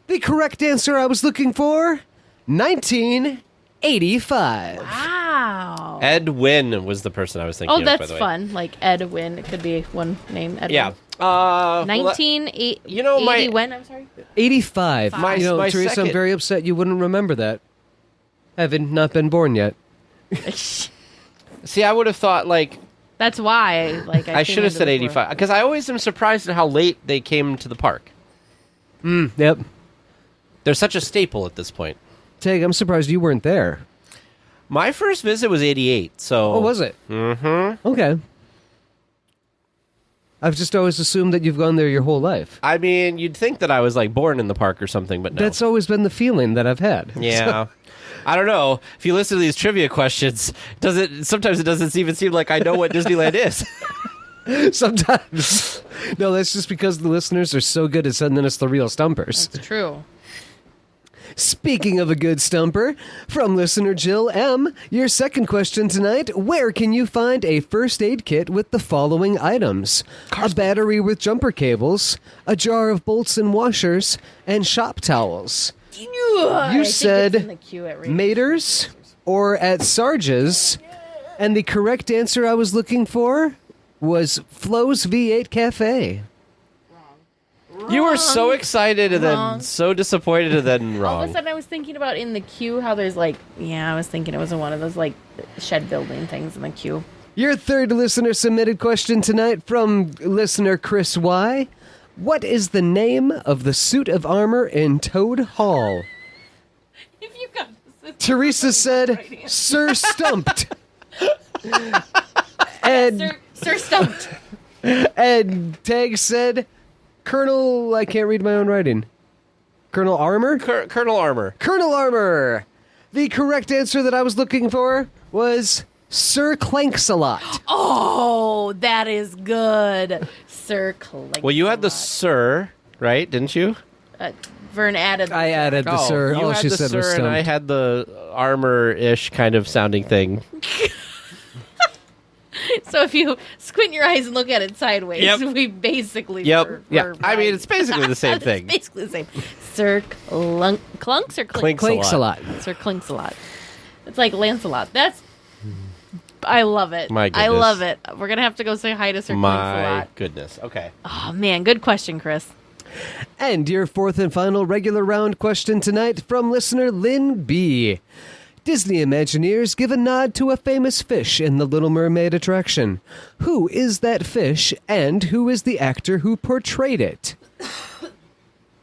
The correct answer I was looking for, 1985. Wow. Edwin was the person I was thinking of, by that's the way. fun. Like Edwin. It could be one name. Edwin. Yeah. 1980 when? I'm sorry? 85. My Teresa, second- I'm very upset you wouldn't remember that. Having not been born yet. See, I would have thought, That's why. I should have said 85. Because I always am surprised at how late they came to the park. Yep. They're such a staple at this point. Tag, I'm surprised you weren't there. My first visit was 88, so... Oh, was it? Mm-hmm. Okay. I've just always assumed that you've gone there your whole life. I mean, you'd think that I was like born in the park or something, but no. That's always been the feeling that I've had. Yeah. I don't know. If you listen to these trivia questions, sometimes it doesn't even seem like I know what Disneyland is. Sometimes. No, that's just because the listeners are so good at sending us the real stumpers. It's true. Speaking of a good stumper, from listener Jill M., your second question tonight, where can you find a first aid kit with the following items? A battery with jumper cables, a jar of bolts and washers, and shop towels. You said Maters or at Sarge's, and the correct answer I was looking for was Flo's V8 Cafe. You were so excited and then so disappointed and then wrong. All of a sudden I was thinking about in the queue how there's I was thinking it was one of those shed building things in the queue. Your third listener submitted question tonight from listener Chris Y. What is the name of the suit of armor in Toad Hall? If you got this, Teresa said, Sir Stumped. And Sir Stumped. And Tag said, Colonel, I can't read my own writing. Colonel Armor? Colonel Armor. Colonel Armor. The correct answer that I was looking for was Sir Clanksalot. Oh, that is good. Sir Clanksalot. Well, you had the Sir, right? Didn't you? Vern added. I added the Sir. You All had she the said was Sir, and I Stumped. had the armor-ish kind of sounding thing. So if you squint your eyes and look at it sideways, Yep. we basically Yep. Yeah. were I mean, right. it's basically the same thing. It's basically the same. Sir Clunks or Clinks? Clanksalot. Sir Clinks-a-lot. It's like Lancelot. I love it. My I goodness. love it. We're going to have to go say hi to Sir My Clinks-a-lot. goodness. Okay. Oh, man. Good question, Chris. And your fourth and final regular round question tonight from listener Lynn B. Disney Imagineers give a nod to a famous fish in the Little Mermaid attraction. Who is that fish, and who is the actor who portrayed it?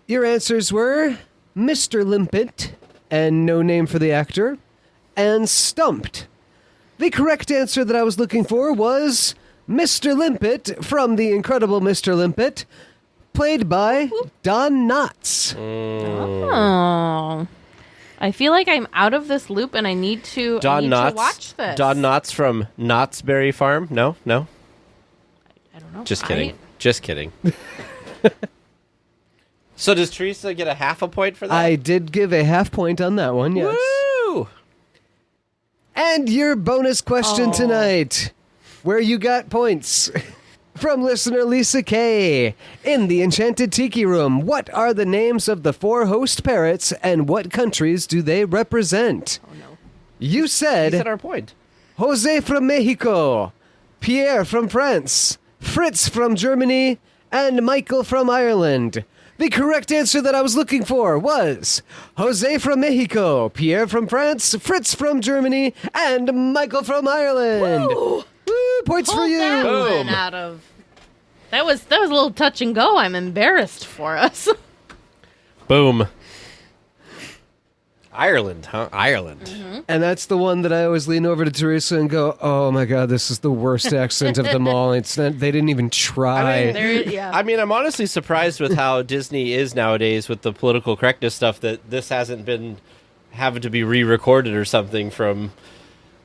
Your answers were Mr. Limpet, and no name for the actor, and Stumped. The correct answer that I was looking for was Mr. Limpet from The Incredible Mr. Limpet, played by Don Knotts. Oh. I feel like I'm out of this loop and I need to to watch this. Don Knotts from Knott's Berry Farm? No? I don't know. Just kidding. Just kidding. So does Teresa get a half a point for that? I did give a half point on that one, yes. Woo! And your bonus question tonight, where you got points. From listener Lisa K. In the Enchanted Tiki Room, what are the names of the 4 host parrots and what countries do they represent? Oh, no. You He said said our point. Jose from Mexico, Pierre from France, Fritz from Germany, and Michael from Ireland. The correct answer that I was looking for was Jose from Mexico, Pierre from France, Fritz from Germany, and Michael from Ireland. Woo! Woo, points for Pulled you. that Boom. one out of. That was a little touch and go. I'm embarrassed for us. Boom. Ireland, huh? Ireland. Mm-hmm. And that's the one that I always lean over to Teresa and go, oh my God, this is the worst accent of them all. It's not, they didn't even try. I mean, I'm honestly surprised with how Disney is nowadays with the political correctness stuff that this hasn't been having to be re-recorded or something from,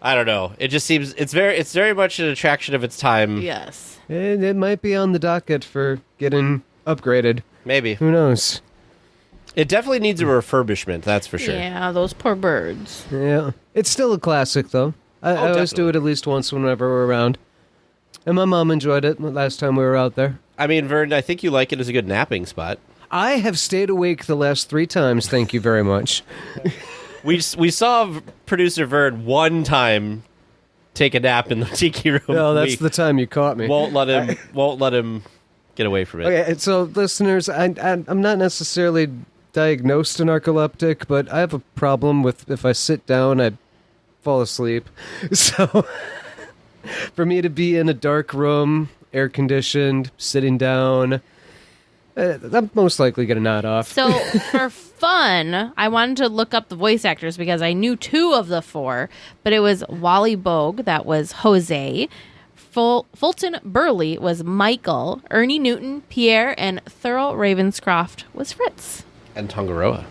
I don't know. It just seems, it's very much an attraction of its time. Yes. And it might be on the docket for getting upgraded. Maybe. Who knows? It definitely needs a refurbishment, that's for sure. Yeah, those poor birds. Yeah. It's still a classic, though. I always do definitely. it at least once whenever we're around. And my mom enjoyed it last time we were out there. I mean, Vern, I think you like it as a good napping spot. I have stayed awake the last 3 times, thank you very much. We saw producer Vern one time take a nap in the tiki room. No, that's We the time you caught me. won't let him get away from it. Okay, so listeners, I'm not necessarily diagnosed a narcoleptic, but I have a problem with if I sit down, I fall asleep. So for me to be in a dark room, air conditioned, sitting down, I'm most likely going to nod off. So for fun, I wanted to look up the voice actors because I knew 2 of the 4, but it was Wally Bogue, that was Jose. Fulton Burley was Michael. Ernie Newton, Pierre, and Thurl Ravenscroft was Fritz. And Tongaroa.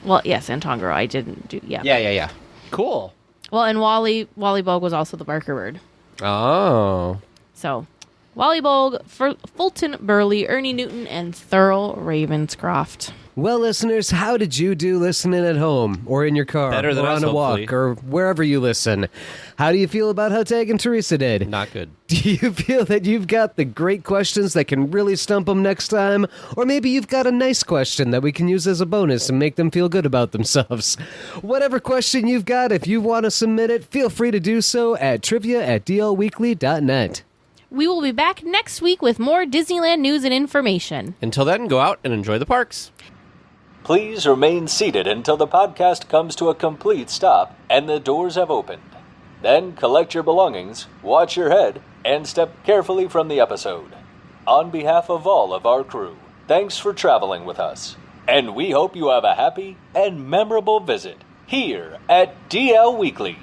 Well, yes, and Tongaroa. I didn't do, yeah. Yeah. Cool. Well, and Wally Bogue was also the Barker bird. Oh. So, Wally Bogue, Fulton Burley, Ernie Newton, and Thurl Ravenscroft. Well, listeners, how did you do listening at home or in your car Better than or us, on a hopefully. walk or wherever you listen? How do you feel about how Tag and Teresa did? Not good. Do you feel that you've got the great questions that can really stump them next time? Or maybe you've got a nice question that we can use as a bonus and make them feel good about themselves? Whatever question you've got, if you want to submit it, feel free to do so at trivia@dlweekly.net. We will be back next week with more Disneyland news and information. Until then, go out and enjoy the parks. Please remain seated until the podcast comes to a complete stop and the doors have opened. Then collect your belongings, watch your head, and step carefully from the episode. On behalf of all of our crew, thanks for traveling with us. And we hope you have a happy and memorable visit here at DL Weekly.